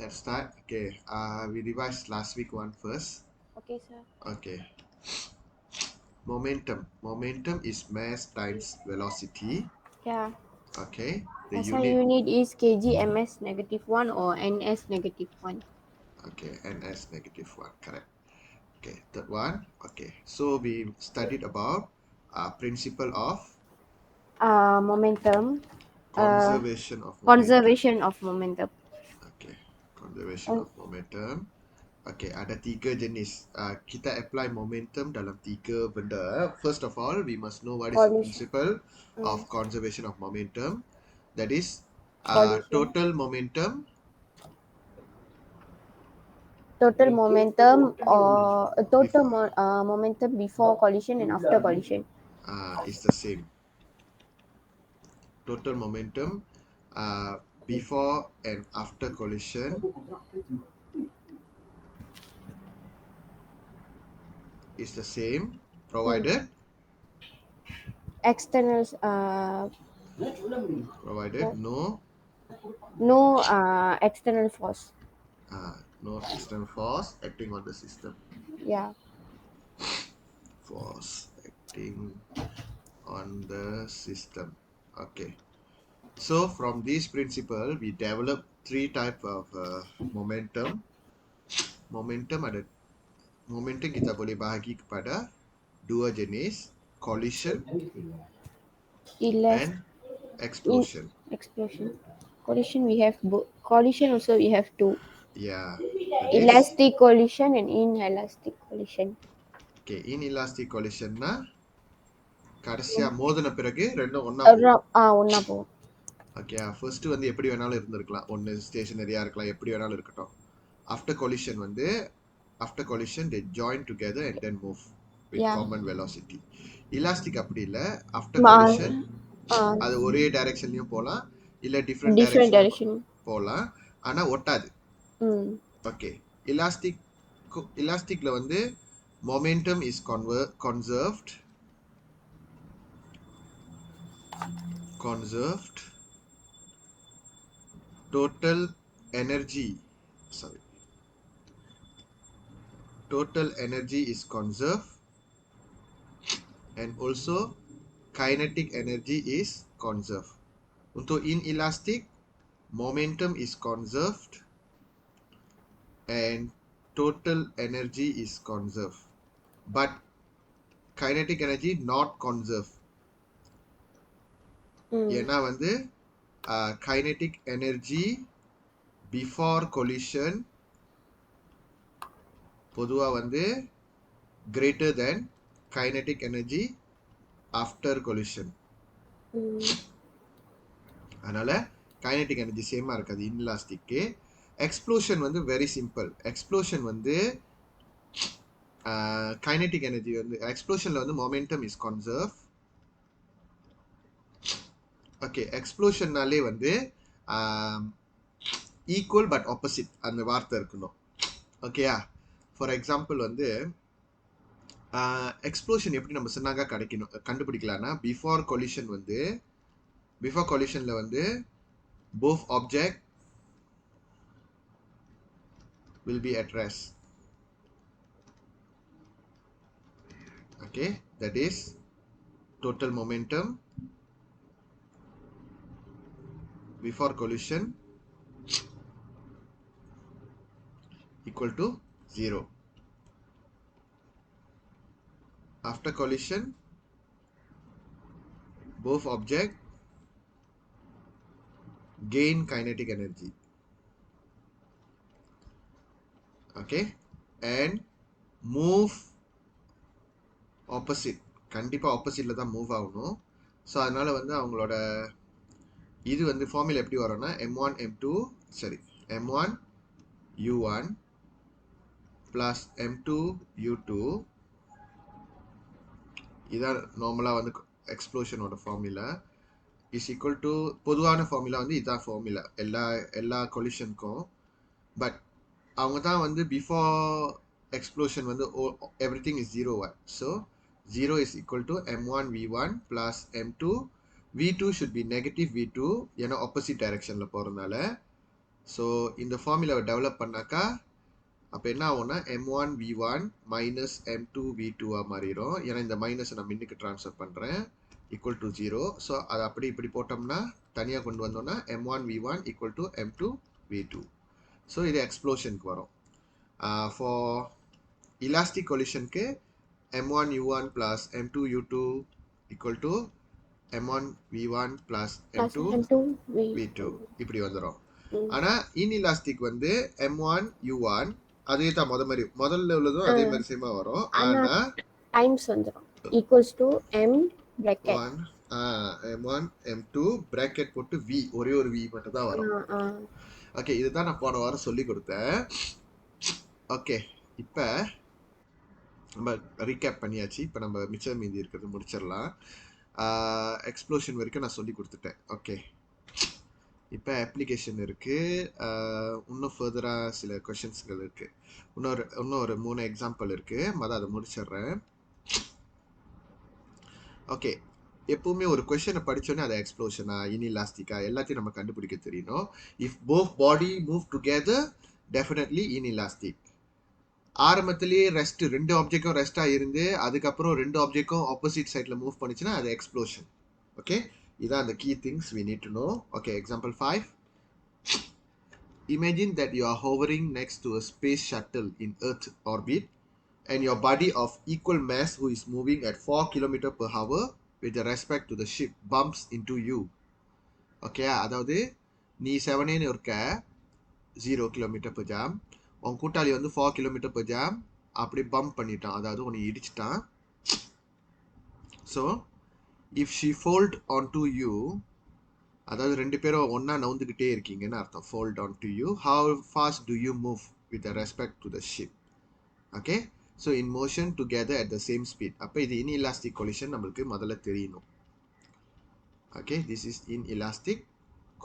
let's start. Okay, we revised last week one first. Okay, sir. Okay, momentum is mass times velocity. Yeah. Okay, the SI unit. unit is kg ms negative 1 or ns negative 1. Okay, ns negative 1, correct. Okay, third one. Okay, so we studied about principle of Momentum. Uh, conservation of momentum. Conservation of momentum. Okay, conservation Uh, of momentum. Okay, ada tiga jenis. Kita apply momentum dalam tiga benda. First of all, we must know what is the Collision. principle of Mm, conservation of momentum. That is Collision. total momentum. Total momentum or Before momentum before collision and after collision. is the same. Total momentum before and after collision is the same, Mm. provided External. provided No external force. no external force acting on the system. Yeah. Force acting on the system. Okay. So from this principle, we develop three type of momentum. Momentum kita boleh bahagi kepada dua jenis, collision Elas and in explosion. explosion. Collision we have collision also we have two. Yeah, that is Elastic collision and inelastic collision. okay. Inelastic collisionனா கடைசியா மோதின பிறகு ரெண்டும் ஒண்ணா போகும். Around ஒண்ணா போகும். Okay, first வந்து எப்படி வேணாலும் இருந்திருக்கலாம். ஒன்னு ஸ்டேஷனரியா இருக்கலாம், எப்படி வேணாலும் இருக்கட்டும். After collision வந்து after collision they join together and then move with Yeah. common velocity. Elastic அப்படி இல்ல. After Ma- collision uh, அது ஒரே டைரக்ஷன்லயும் போலாம், இல்ல டிஃப்ரெண்ட் Different டைரக்ஷன்லயும் direction. போலாம். ஆனா ஒட்டாது. Mm. ஓகே, elastic elasticல வந்து momentum is conserved. Total energy, sorry, total energy is conserved, and also kinetic energy is conserved. Untuk inelastic, momentum is conserved and total energy is conserved, but kinetic energy not conserved. Mm. ஏன்னா வந்து kinetic energy before collision பொதுவா வந்து greater than kinetic energy after collision. Mm. அதனால kinetic energy சேமா இருக்காது இன்லாஸ்டிக்கு. Explosion வந்து very simple. Explosion வந்து kinetic energy வந்து எக்ஸ்ப்ளோஷன்ல வந்து மொமெண்டம் இஸ் கன்சர்வ். ஓகே, எக்ஸ்ப்ளோஷன்னாலே வந்து ஈக்குவல் பட் ஆப்போசிட் அந்த வார்த்தை இருக்கணும். ஓகேயா, ஃபார் எக்ஸாம்பிள் வந்து எக்ஸ்ப்ளோஷன் எப்படி நம்ம சொன்னாங்க கண்டுபிடிக்கலாம்னா பிஃபோர் கொலிஷன்ல வந்து both object will be at rest. Okay, that is total momentum before collision equal to 0. After collision, both objects gain kinetic energy. Okay, and move opposite. கண்டிப்பா ஆப்போசிட்ல தான் மூவ் ஆகணும். So அதனால வந்து அவங்களோட இது வந்து ஃபார்முலா எப்படி வரும்னா m1 m2 சரி m1 u1 plus m2 u2. இதான் நார்மலாக வந்து எக்ஸ்ப்ளோஷனோட ஃபார்முலா இஸ் ஈக்குவல் டு பொதுவான ஃபார்முலா வந்து இதான் ஃபார்முலா எல்லா கொலிஷனுக்கும். பட் அவங்க தான் வந்து பிஃபோர் எக்ஸ்ப்ளோஷன் வந்து every thing is 0 so 0 is equal to m1 v1 plus m2 v2 should be negative v2 ஏன்னா ஆப்போசிட் டைரக்ஷனில் போகிறதுனால ஸோ இந்த ஃபார்முலாவை டெவலப் பண்ணாக்கா அப்போ என்ன ஆகும்னா m1 v1 minus m2 v2 மாறிடும். ஏன்னா இந்த மைனஸை நான் மின்னுக்கு ட்ரான்ஸ்ஃபர் பண்ணுறேன் ஈக்குவல் டு 0. ஸோ அதை அப்படி இப்படி போட்டோம்னா தனியாக கொண்டு வந்தோம்னா m1 v1 equal to m2 v2. So இது எக்ஸ்ப்ளோஷனுக்கு வரும். For elastic collisionக்கு m1 u1 plus m2 u2 equal to m1 v1 plus Plus m2 M2 v2 இப்படி வந்துடும். ம். ஆனா inelastic வந்து m1 u1 அதே தான் முதல்ல உள்ளதும் அதே மாதிரி சேமா வரும். ஆனா ஆனா டைம்ஸ் வந்துடும் equals to m bracket 1 m1 m2 bracket போட்டு v ஒரே ஒரு v மட்டும் தான் வரும். ஓகே, இதுதான் நான் போன வாரம் சொல்லி கொடுத்தேன். ஓகே, இப்போ நம்ம ரீகேப் பண்ணியாச்சு. இப்போ நம்ம மிச்சம் மீதி இருக்கிறது முடிச்சிடலாம். எக்ஸ்ப்ளோஷன் வரைக்கும் நான் சொல்லி கொடுத்துட்டேன். ஓகே, இப்போ அப்ளிகேஷன் இருக்குது. இன்னும் ஃபர்தராக சில கொஷின்ஸ்கள் இருக்குது. இன்னும் ஒரு 3 எக்ஸாம்பிள் இருக்குது. அதை முடிச்சிடுறேன். ஓகே, எப்பவுமே ஒரு கொஷனை படித்தோன்னே அதை எக்ஸ்ப்ளோஷனா இன்இலாஸ்டிக்கா எல்லாத்தையும் நம்ம கண்டுபிடிக்க தெரியணும். If both body move together definitely inelastic. ஆரம்பத்திலேயே ரெஸ்ட், 2 ஆப்ஜெக்டும் ரெஸ்டாக இருந்து அதுக்கப்புறம் 2 ஆப்ஜெக்டும் ஆப்போசிட் சைடில் மூவ் பண்ணிச்சுன்னா அது எக்ஸ்ப்ளோஷன். ஓகே, இதான் அந்த key things we need to know. Okay, example 5. Imagine that you are hovering next to a space shuttle in Earth orbit and your body of equal mass who is moving at 4 km/h with respect to the ship bumps into you. Okay, அதாவது நீ 7 இருக்க 0 km/h, உன் கூட்டாளி வந்து 4 km/h அப்படி pump பண்ணிட்டான், அதாவது உன்னை இடிச்சிட்டான். So if she fold on to you, அதாவது 2 பேரும் ஒன்றா நவுந்துக்கிட்டே இருக்கீங்கன்னு அர்த்தம். Fold on to you, how fast do you move with respect to the ship. Okay, so in motion together at the same speed. அப்போ இது இன்இலாஸ்டிக் கொலிஷன் நம்மளுக்கு முதல்ல தெரியணும். Okay, this is inelastic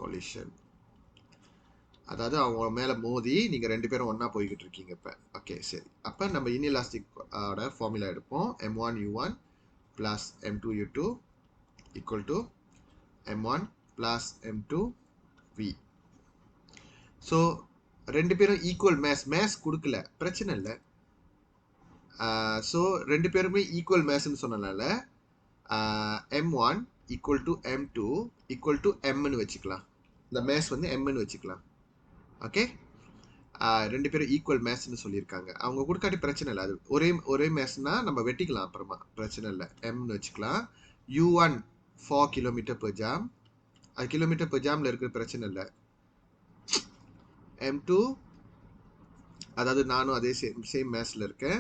collision. அதாவது அவங்க மேலே மோதி நீங்கள் 2 பேரும் ஒன்றா போய்கிட்டு இருக்கீங்க இப்போ. ஓகே, சரி. அப்போ நம்ம இன்இலாஸ்டிக்கோட ஃபார்முலா எடுப்போம். m1 u1 plus m2 u2 equal to m1 plus m2 v. So 2 பேரும் ஈக்குவல் மேஸ் கொடுக்கல, பிரச்சனை இல்லை. ஸோ 2 பேருமே ஈக்குவல் மேஸ்ன்னு சொன்னனால m1 equal to m2 equal to mன்னு வச்சுக்கலாம். இந்த மேஸ் வந்து mன்னு வச்சுக்கலாம். ஓகே, 2 பேரும் ஈக்குவல் மேத்ஸ்ன்னு சொல்லியிருக்காங்க. அவங்க கொடுக்காட்டி பிரச்சனை இல்லை. அது ஒரே மேத்ஸ்னா நம்ம வெட்டிக்கலாம், அப்புறமா பிரச்சனை இல்லை. எம்னு வச்சுக்கலாம். u1 4 km/h, அது km/h இருக்கிற பிரச்சனை இல்லை. m2, அதாவது நானும் அதே சேம் மேத்ஸில் இருக்கேன்.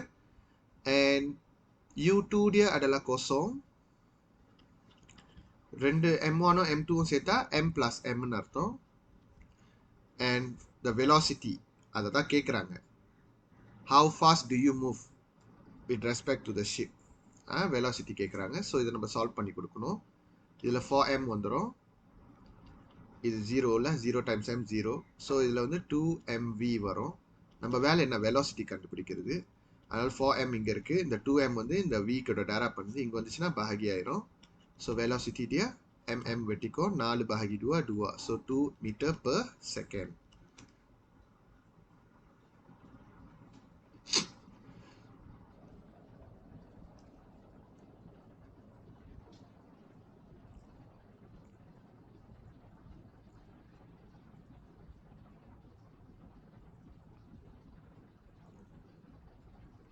And u2 dia adalah kosong. 2 m1 m2 சேர்த்தா m plus mன்னு அர்த்தம். அண்ட் the velocity, அதை தான் கேட்குறாங்க. how fast do you move with respect to the ship? velocity கேட்குறாங்க. ஸோ இதை நம்ம சால்வ் பண்ணி கொடுக்கணும். இதில் 4m வந்துடும். இது 0ல் 0 டைம்ஸ் m 0. ஸோ இதில் வந்து 2mv வரும். நம்ம வேலை என்ன, வெலாசிட்டி கண்டுபிடிக்கிறது. அதனால் 4m இங்கே இருக்குது. இந்த 2m வந்து இந்த v கிட்ட டேரா பண்ணுது, இங்கே வந்துச்சுன்னா பாகி ஆயிரும். So velocity dia mm வெட்டிக்கோ, 4 Baaghi 2 so 2 m/s.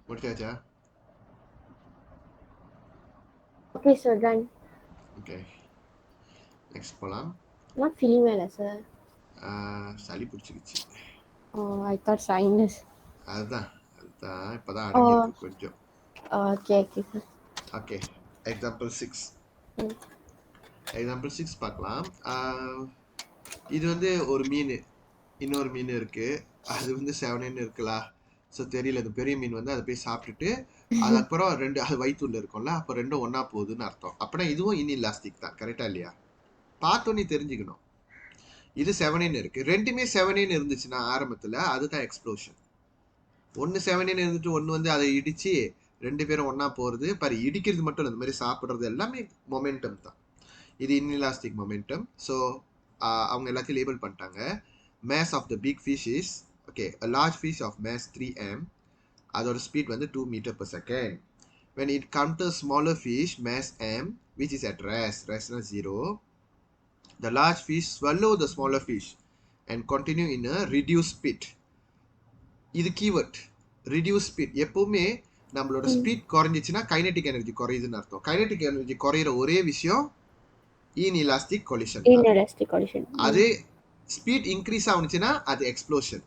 முடிச்சாச்சா? Okay, sir, done. Okay, next போகலாம். Not feeling well, sir. சளி பிடிச்சிக்கிச்சு. Oh, I thought sinus. அதுதான் இப்போதான் அடங்கியிருக்கு கொஞ்சம். Okay, sir. Okay, example 6. ம். எக்ஸாம்பிள் 6 பார்க்கலாம். இது வந்து ஒரு மீன், இன்னொரு மீன் இருக்கு. அது வந்து 7 இருக்கலாம். ஸோ தெரியல, இந்த பெரிய மீன் வந்து அதை போய் சாப்பிட்டுட்டு அதுக்கப்புறம் அது வயிற்றுள்ள இருக்கும்ல, அப்போ 2 ஒன்றா போகுதுன்னு அர்த்தம். அப்படின்னா இதுவும் இன்இலாஸ்டிக் தான், கரெக்டா இல்லையா? பார்த்தோன்னே தெரிஞ்சுக்கணும். இது 7 இருக்கு, 2மே 7 இருந்துச்சுன்னா ஆரம்பத்தில் அதுதான் எக்ஸ்ப்ளோஷன். 1 7 இருந்துட்டு 1 வந்து அதை இடிச்சு 2 பேரும் ஒன்றா போகிறது பாரு. இடிக்கிறது மட்டும் இல்லை, இந்த மாதிரி சாப்பிட்றது எல்லாமே மொமெண்டம் தான். இது இன்இலாஸ்டிக் மொமெண்டம். ஸோ அவங்க எல்லாத்தையும் லேபிள் பண்ணிட்டாங்க. mass of the big fish is, okay, a large fish of mass 3m, அதோட speed வந்து 2 meter per second. When it encounters smaller fish mass m, which is at rest is 0, the large fish swallow the smaller fish and continue in a reduced speed. இது keyword reduce speed. எப்பவுமே நம்மளோட speed குறைஞ்சிச்சுன்னா kinetic energy குறையுதுன்னு அர்த்தம். Kinetic energy குறையிற ஒரே விஷயம் inelastic collision தான். Inelastic collision. அது speed increase ஆகுச்சுன்னா அது explosion.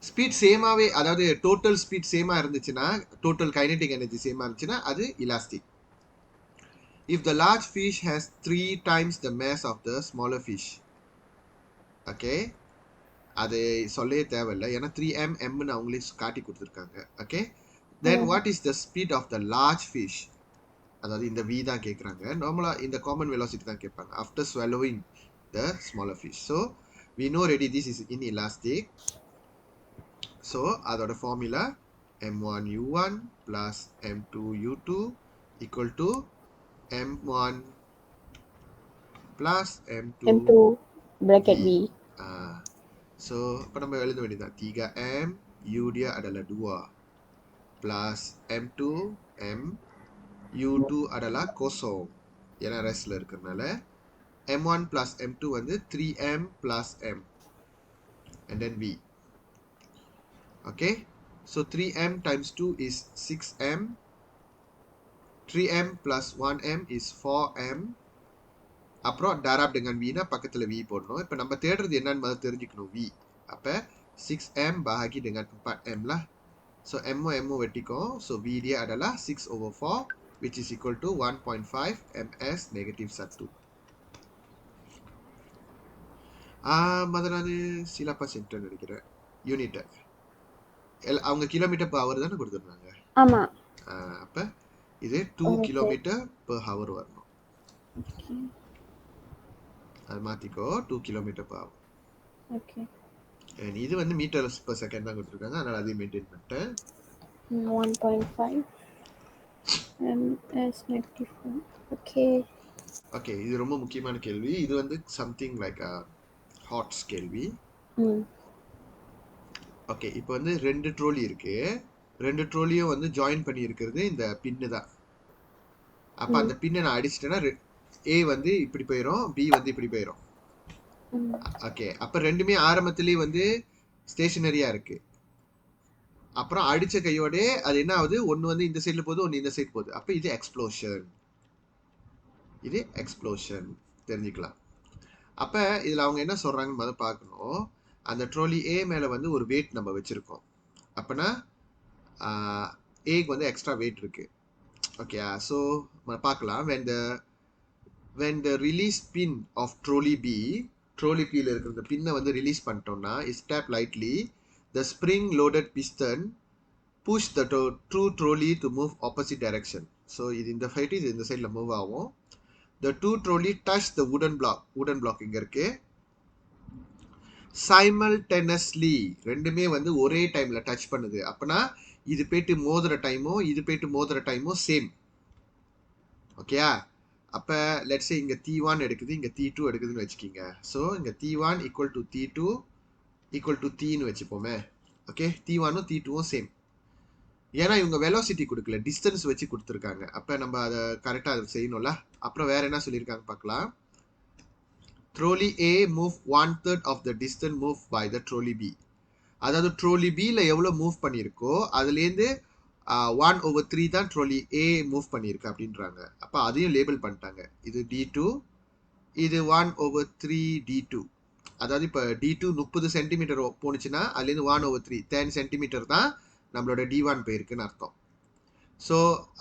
Speed சேமாவே, அதாவது டோட்டல் ஸ்பீட் சேமா இருந்துச்சுன்னா, டோட்டல் கைனெட்டிக் எனர்ஜி சேமா இருந்துச்சுன்னா அது elastic. If the large fish has 3 times the mass of the smaller fish, okay, அது சொல்லவே தேவையில்லை, ஏன்னா 3m mன்னு அவங்களே காட்டி கொடுத்துருக்காங்க. Okay, then what is the speed of the large fish? அதாவது இந்த v தான் கேட்குறாங்க. நார்மலாக இந்த காமன் வெலாசிட்டி தான் கேட்பாங்க after swallowing the smaller fish. So we know already this is inelastic. So அதோட formula m1u1 plus m2u2 equal to m1 plus M2 bracket V. So apa nama எழுத வேண்டியதான் 3m u dia adalah 2 plus m2 m u2 adalah kosong ஏன்னா ரெஸ்ட்ல இருக்கிறதுனால m1 plus m2 வந்து 3m plus m and then v. Okay, so 3m times 2 is 6m, 3m plus 1m is 4m. அப்புறம் டாராப் dengan v னா பக்கத்துல v போடணும். இப்போ நம்ம தேடுறது என்னன்னு முதல்ல தெரிஞ்சுக்கணும் v. அப்ப 6m bahagi dengan 4m lah. So m வெட்டிக்கும். So v dia adalah 6 over 4 which is equal to 1.5 ms negative 1. மதனானு சிலப்பா centre நினைக்கிறேன் யூனிட். அவங்க கிலோமீட்டர் per hour தானே கொடுத்துருந்தாங்க. ஆமா. அப்ப இது 2 kilometer per hour வரணும். அது மாத்திக்கோ 2 kilometer per hour. Okay. and இது வந்து மீட்டர்ஸ் per second தான் கொடுத்துருக்காங்க, அதனால அதையும் மெயின்டைன் பண்ணிட்டேன். 1.5 ms negative 1. ஓகே. ஓகே, இது ரொம்ப முக்கியமான கேள்வி. இது வந்து சம்திங் லைக் ஹாட்ஸ் கேள்வி. ஓகே, இப்போ வந்து 2 ட்ரோலி இருக்கு. 2 ட்ரோலியும் வந்து ஜாயின் பண்ணி இருக்கிறது இந்த பின்னு தான். அப்ப அந்த பின்னை நான் அடிச்சிட்டேன்னா A வந்து இப்படி போயிடும், B வந்து இப்படி போயிடும். ஓகே, அப்ப ரெண்டுமே ஆரம்பத்திலேயே வந்து ஸ்டேஷனரியா இருக்கு. அப்புறம் அடிச்ச கையோட அது என்ன ஆகுது, ஒன்னு வந்து இந்த சைட்ல போகுது, ஒன்னு இந்த சைடு போகுது. அப்ப இது எக்ஸ்ப்ளோஷன். இது எக்ஸ்ப்ளோஷன் தெரிஞ்சுக்கலாம். அப்ப இதுல அவங்க என்ன சொல்றாங்கன்னு முதல்ல பார்க்கணும். அந்த ட்ரோலி A மேல வந்து ஒரு வெயிட் நம்ம வச்சிருக்கோம். அப்பனா Aக்கு வந்து எக்ஸ்ட்ரா வெயிட் இருக்கு. ஓகே, ஸோ பார்க்கலாம். when the release pin of trolley B, trolley Bல இருக்கிற இந்த பின்னை வந்து ரிலீஸ் பண்ணிட்டோம்னா, is tap lightly, the spring loaded piston push the two trolley to move opposite direction. So இது இந்த சைடு, இது இந்த சைடுல மூவ் ஆகும். The two trolley touch the wooden block இங்க இருக்கு. simultaneously ரெண்டுமே வந்து ஒரே டைம்ல டச் பண்ணுது. அப்பனா இது போயிட்டு மோதுற டைமோ இது போயிட்டு மோதுற டைமோ சேம். ஓகேயா? அப்ப லெட்ஸ் சே இங்க T1 எடுக்குது, இங்க T2 எடுக்குதுன்னு வச்சுக்கீங்க. ஸோ இங்க T1 equal to T2 equal to Tன்னு வச்சுப்போமே. ஓகே, T1ம் T2ம் சேம். ஏன்னா இவங்க வெலாசிட்டி கொடுக்கல, டிஸ்டன்ஸ் வச்சு கொடுத்துருக்காங்க. அப்ப நம்ம அதை கரெக்டா அதை செய்யணும்ல. அப்புறம் வேற என்ன சொல்லியிருக்காங்க பார்க்கலாம். Trolley A move 1/3 of the distance moved by the trolley B. அதாவது ட்ரோலி Bல எவ்வளவு மூவ் பண்ணியிருக்கோ அதுலேருந்து 1/3 தான் ட்ரோலி A மூவ் பண்ணியிருக்கு அப்படின்றாங்க. அப்போ அதையும் லேபிள் பண்ணிட்டாங்க. இது D2, இது 1/3 D2. அதாவது இப்போ D2 30 சென்டிமீட்டர் போனுச்சுன்னா அதுலேருந்து 1/3 10 சென்டிமீட்டர் தான் நம்மளோட D1 போயிருக்குன்னு அர்த்தம். ஸோ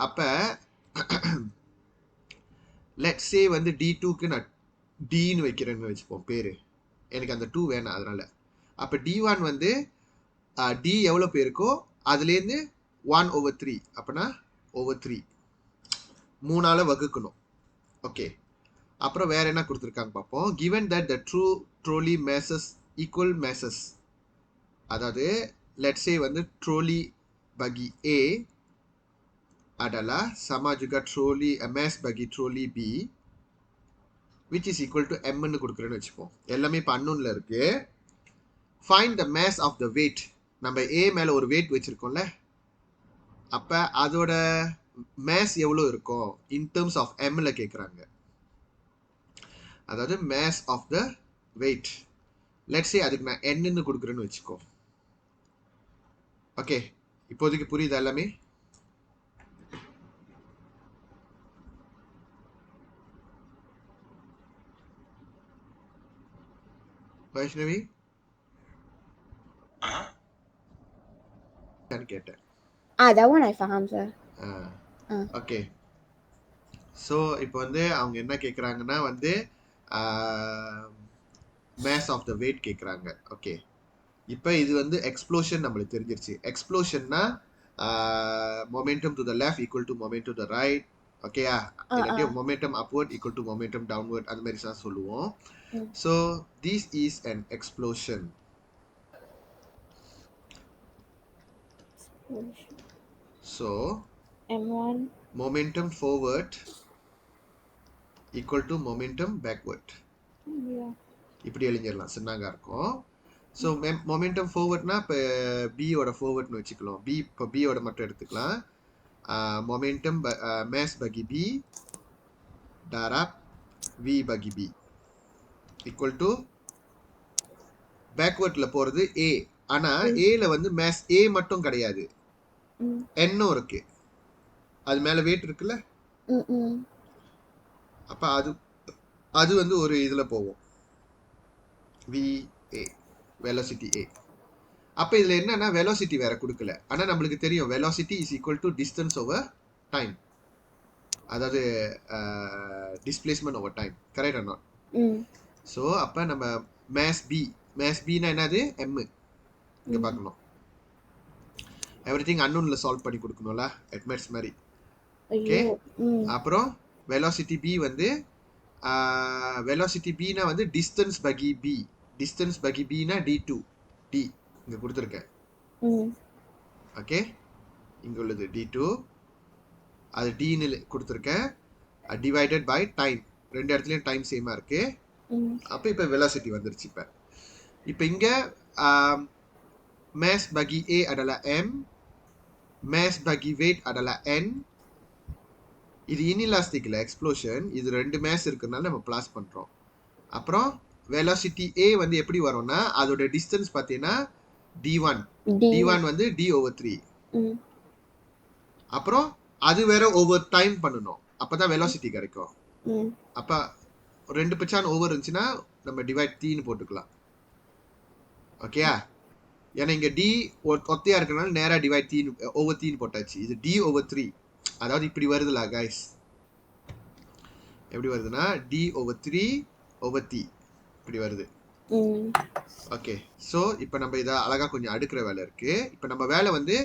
அப்போ லெட்ஸ் சே வந்து D2க்கு நான் Dன்னு வைக்கிறேன்னு வச்சுப்போம் பேரு. எனக்கு அந்த 2 வேணாம் அதனால. அப்போ D1 வந்து D எவ்வளோ போயிருக்கோ அதுலேருந்து 1/3 அப்பனா over 3 3ஆல வகுக்கணும். ஓகே, அப்புறம் வேற என்ன கொடுத்துருக்காங்க பார்ப்போம். given that the true trolley masses equal masses, அதாவது let's say வந்து trolley bagi A adalah sama juga trolley mass bagi trolley B which is equal to m ன்னு கொடுக்குறேன்னு வச்சுப்போம். எல்லாமே இப்போ அன்னோன்ல இருக்கு. Find the mass of the weight. நம்ம ஏ மேல ஒரு வெயிட் வச்சிருக்கோம்ல, அப்ப அதோட மேஸ் எவ்வளவு இருக்கும் இன் டர்ம்ஸ் ஆஃப் எம்ல கேக்குறாங்க. அதாவது mass of the weight. Let's say அதுக்கு நான் என்னன்னு கொடுக்குறேன்னு வச்சுக்கோ. ஓகே, இப்போதைக்கு புரியுது எல்லாமே? வைஷ்ணவி கேட்டேன். That one I found, sir. Okay, so இப்போ வந்து அவங்க என்ன கேட்குறாங்கன்னா வந்து மேஸ் ஆஃப் த வெயிட் கேட்குறாங்க. ஓகே, இப்போ இது வந்து எக்ஸ்ப்ளோஷன் நம்மளுக்கு தெரிஞ்சிருச்சு. எக்ஸ்ப்ளோஷன்னா momentum to the left equal to momentum to the right. ஓகேயா? இல்லாட்டி momentum upward equal to momentum downward, அந்த மாதிரி தான் சொல்லுவோம். So this is an explosion. So M1 momentum forward equal to momentum backward. இப்படி எழுதிடலாம், சின்னங்க இருக்கும். ஸோ மொமெண்டம் ஃபார்வர்ட்னா இப்போ பியோட ஃபார்வர்ட்னு வச்சுக்கலாம். பி இப்போ பியோட மட்டும் எடுத்துக்கலாம். மொமெண்டம் மேஸ் பகி பி டாராப் வி பகி பி ஈக்குவல் டு பேக்வர்ட்ல போறது ஏ. ஆனா ஏல வந்து மேஸ் ஏ மட்டும் கிடையாது, என்னும் இருக்கு. அது மேல வெயிட் இருக்குல்ல, அப்ப அது வந்து ஒரு இதுல போவோம், வி ஏ, வெலோசிட்டி ஏ. அப்ப இதுல என்னன்னா வெலோசிட்டி வேற கொடுக்கல. ஆனா நம்மளுக்கு தெரியும் velocity is equal to distance over time, அதாவது displacement over time. Correct or not? So அப்ப நம்ம மேஸ் பினா என்னது, எம். இங்க பார்க்கணும், எவ்ரிதிங் அன்னோன்ல சால்வ் பண்ணி கொடுக்கணும்ல, அட்மெட்ஸ் மாதிரி. ஓகே, அப்புறம் வெலாசிட்டி பி வந்து வெலாசிட்டி பினா வந்து டிஸ்டன்ஸ் பகி பி. டிஸ்டன்ஸ் பகி பினா d2, டி இங்க கொடுத்துருக்கேன். ஓகே, இங்க உள்ளது d2, அது dன்னு கொடுத்துருக்கேன், டிவைடட் பை டைம். ரெண்டு இடத்துலயும் டைம் சேமா இருக்கு. அப்ப இப்ப வெலாசிட்டி வந்துருச்சு. இப்ப இங்க mass bagi A adalah M, mass bagi weight adalah N. இது இன்இலாஸ்டிக்ல எக்ஸ்ப்ளோஷன், இது ரெண்டு மேஸ் இருக்கிறதுனால நம்ம பிளாஸ் பண்றோம். அப்புறம் வெலாசிட்டி A வந்து எப்படி வரும்னா அதோட டிஸ்டன்ஸ் பார்த்தீங்கன்னா d1. d1 வந்து d/3. அப்புறம் அது வேற ஓவர் டைம் பண்ணணும், அப்பதான் வெலாசிட்டி கிடைக்கும். அப்ப ரெண்டு பச்சான் ஓவர் இருந்துச்சுன்னா நம்ம டிவைட் தீன்னு போட்டுக்கலாம். ஓகேயா? ஏன்னா இங்க டி ஒத்தையா இருக்கிறனால நேரா டிவைட் தீன் ஓவர் தீன் போட்டாச்சு. இது d/3, அதாவது இப்படி வருதுல கைஸ். எப்படி வருதுன்னா d/3/t இப்படி வருது. ஓகே, ஸோ இப்போ நம்ம இதை அழகா கொஞ்சம் அடுக்கிற வேலை இருக்கு. இப்போ நம்ம வேலை வந்து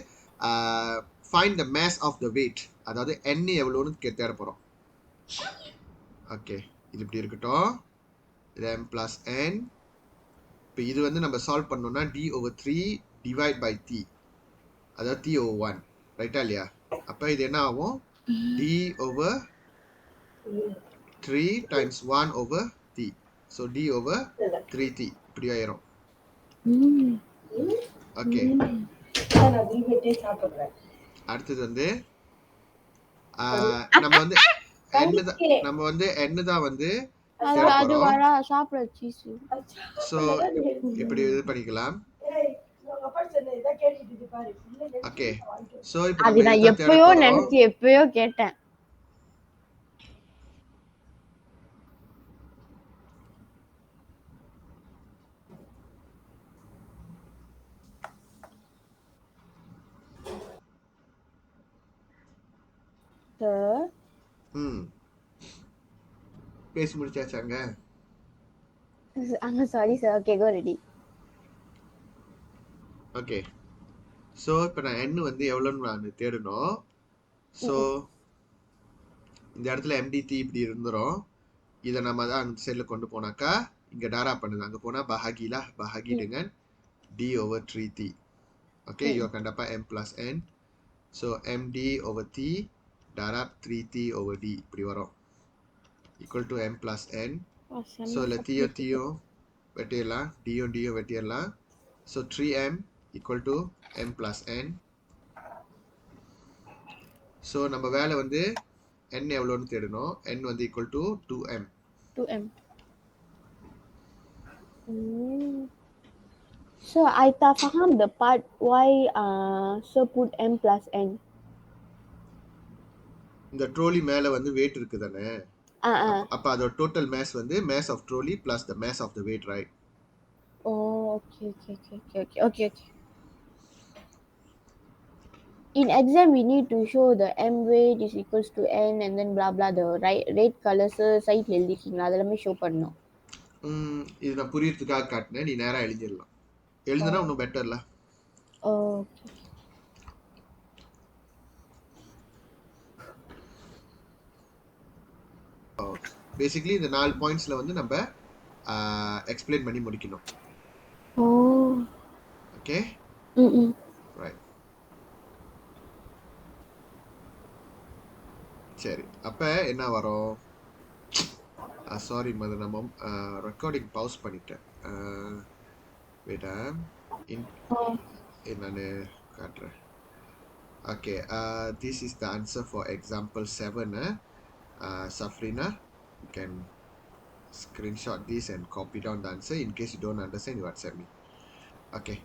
find the mass of the weight, அதாவது n எவ்வளோன்னு தேட போறோம். ஓகே, இது இப்படி இருக்கட்டும், இது m plus n. இப்போ இது வந்து நம்ம சால்வ் பண்ணோம்னா d/3 டிவைட் பை t, அதாவது t/1, ரைட்டா இல்லையா? அப்போ இது என்ன ஆகும், d/3 times 1/t. So d/3t இப்படி ஆயிரும். ஓகே, அடுத்தது வந்து நம்ம வந்து என்ன தான் வந்து ஸோ இப்படி இது பண்ணிக்கலாம். ஓகே, ஸோ இப்போ அது நான் எப்பயோ நினைச்சு எப்பயோ கேட்டேன். பேசி முடிச்சாச்சாங்க? Sorry sir. Okay, go ready. Okay, so இப்போ நான் n வந்து எவ்வளோன்னு நான் தேடணும். ஸோ இந்த இடத்துல MDT இப்படி இருந்துரும். இதை நம்ம தான் அந்த சைடில் கொண்டு போனாக்கா இங்கே டாரா பண்ணுது. அங்கே போனால் bahagi dengan d/3t. Okay, you கண்டப்பா m plus n. So md/t darab 3t/d இப்படி வரும், equal to m plus n. So இல்லை தீயோ வெட்டிடலாம், டியும் வெட்டிடலாம். So 3m equal to m plus n. So நம்ம வேலை வந்து n எவ்வளோன்னு தேடணும். n வந்து equal to 2m. 2m. So I tak faham the part why so put m plus n. இந்த trolley மேலே வந்து வெயிட் இருக்குது தானே, Ah. அப்போ அதோட டோட்டல் மேஸ் வந்து mass of trolley plus the mass of the weight, right? Oh, okay. In exam we need to show the m weight is equals to n and then blah blah the right red colors side எழுதிருக்கீங்களா அதெல்லாமே show பண்ணணும். இது நான் புரியறதுக்காக காட்டினேன், நீ நேராக எழுதிடலாம். எழுதுனா இன்னும் பெட்டர்ல. Okay. பேசிக்கலி இந்த 4 பாயிண்ட்ஸ்ல வந்து நம்ம எக்ஸ்பிளைன் பண்ணி முடிக்கணும். Okay, right. சரி, அப்ப என்ன வரும்? சாரி மதன், நம்ம ரெக்கார்டிங் பாஸ் பண்ணிட்டேன். வேடா என்னன்னு காட்டுறேன். Okay, this is the answer for example 7. Safrina, you can screenshot this and copy down the answer. In case you don't understand, you WhatsApp me. Okay,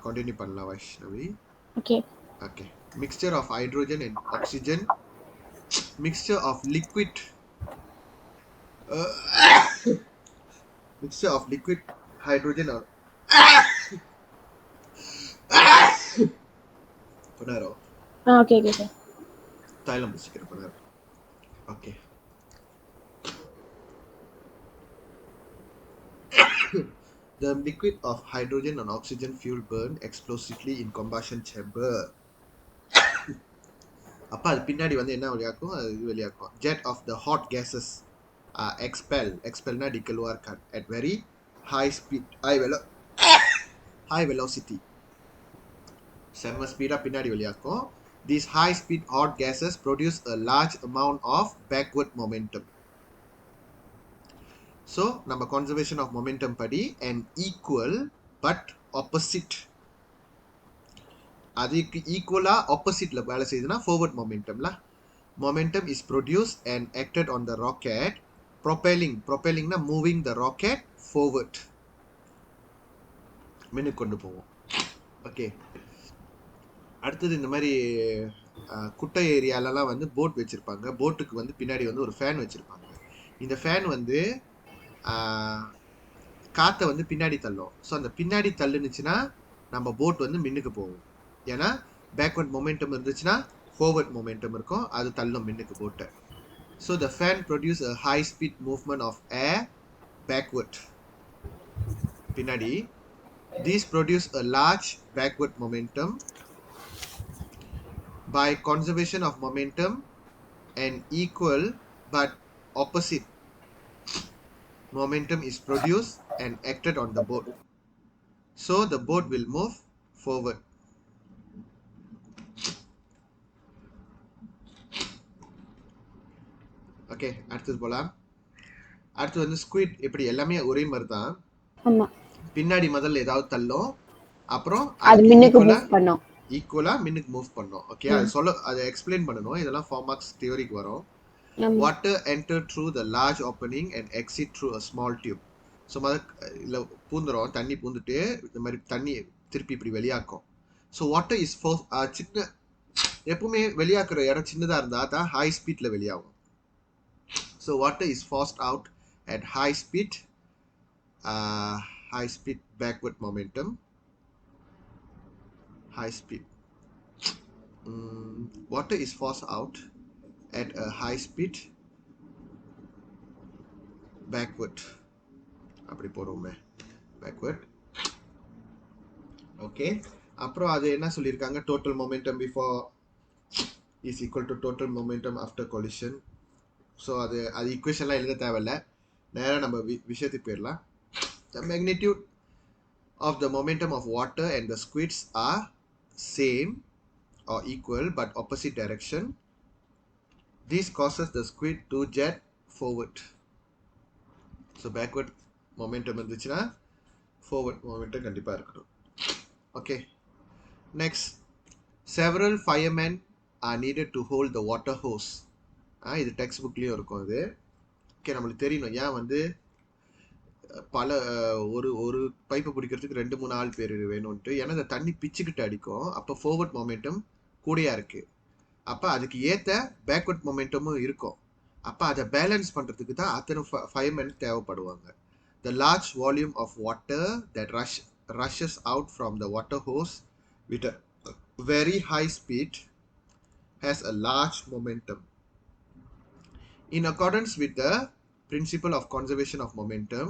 continue பண்ணலாம் Vaishnavi. Okay, mixture of hydrogen and oxygen, mixture of liquid mixture of liquid hydrogen or பண்ணாரோ. Okay. தைலம் பிடிச்சிக்கிற பண்ணாரு. Okay. The liquid of hydrogen and oxygen fuel burn explosively in combustion chamber. அப்ப அது பின்னாடி வந்து என்ன வெளியாக்கும்? அது இது வெளியாக்கும். Jet of the hot gases expelனா டிக்கலுவார் at very high speed, high velocity. செம்ம ஸ்பீடா பின்னாடி வெளியாக்கும். These high speed hot gases produce a large amount of backward momentum. So நம்ம conservation of momentum படி an equal but opposite, அதுக்கு ஈக்குவலா ஆப்போசிட்ல வேலை செய்யுதுன்னா forward momentumல momentum is produced and acted on the rocket, propellingனா moving the rocket forward, மின்னு கொண்டு போவோம். ஓகே, அடுத்தது இந்த மாதிரி குட்டை ஏரியாலலாம் வந்து போட் வச்சிருப்பாங்க. போட்டுக்கு வந்து பின்னாடி வந்து ஒரு ஃபேன் வச்சிருப்பாங்க. இந்த ஃபேன் வந்து காற்றை வந்து பின்னாடி தள்ளும். ஸோ அந்த பின்னாடி தள்ளுனுச்சுன்னா நம்ம போட் வந்து மின்னுக்கு போகும். ஏன்னா பேக்வர்ட் மொமெண்டம் இருந்துச்சுன்னா ஃபார்வர்ட் மொமெண்டம் இருக்கும், அது தள்ளும் மின்னுக்கு போட்டை. So the fan produce a high speed movement of air backward, பின்னாடி. These produce a large backward momentum. By conservation of momentum, an equal but opposite momentum is produced and acted on the boat. So the boat will move forward. Okay, அடுத்தது போலாம். அடுத்து வந்து squid. எப்படி எல்லாமே ஒரே மாதிரி தான். பின்னாடி முதல்ல ஏதாவது தள்ளும், அப்புறம் அதுக்கு ஈக்குவலா மின்னுக்கு மூவ் பண்ணோம். ஓகே, அதை எக்ஸ்பிளைன் பண்ணணும். இதெல்லாம் 4 மார்க்ஸ் தியரிக்கு வரும். Water enter through the large opening and exit through a small tube. So இல்லை பூந்துடும், தண்ணி பூந்துட்டு இந்த மாதிரி தண்ணி திருப்பி இப்படி வெளியாக்கும். ஸோ வாட்டர் இஸ் சின்ன, எப்பவுமே வெளியாக்குற இடம் சின்னதாக இருந்தால் தான் ஹை ஸ்பீடில் வெளியாகும். So water is forced out at high speed backward momentum. High speed. Water is forced out at a high speed backward. அப்படி போடுவோமே, backward. ஓகே, அப்புறம் அது என்ன சொல்லியிருக்காங்க? Total momentum before is equal to total momentum after collision. So அது ஈக்குவேஷன்லாம் எழுத தேவையில்லை, நேராக நம்ம விஷயத்துக்கு போயிடலாம். The magnitude of the momentum of water and the squids are same or equal but opposite direction. This causes the squid to jet forward. So backward momentum இருந்துச்சுன்னா forward momentum கண்டிப்பாக இருக்கணும். Okay, next, several firemen are needed to hold the water hose. இது text புக்லேயும் இருக்கும் அது. Okay, நம்மளுக்கு தெரியணும் ஏன் வந்து பல ஒரு ஒரு பைப்பை பிடிக்கிறதுக்கு 2-3 ஆள் பேர் வேணும்ன்ட்டு. ஏன்னா இந்த தண்ணி பிச்சுக்கிட்டு அடிக்கும், அப்போ ஃபார்வர்ட் மொமெண்டம் கூடயா இருக்கு, அப்போ அதுக்கு ஏற்ற பேக்வர்ட் மொமெண்டமும் இருக்கும். அப்போ அதை பேலன்ஸ் பண்ணுறதுக்கு தான் அத்தனை ஃபயர்மென் தேவைப்படுவாங்க. The large volume of water that rushes out from the water hose with a very high speed has a large momentum. In accordance with the principle of conservation of momentum,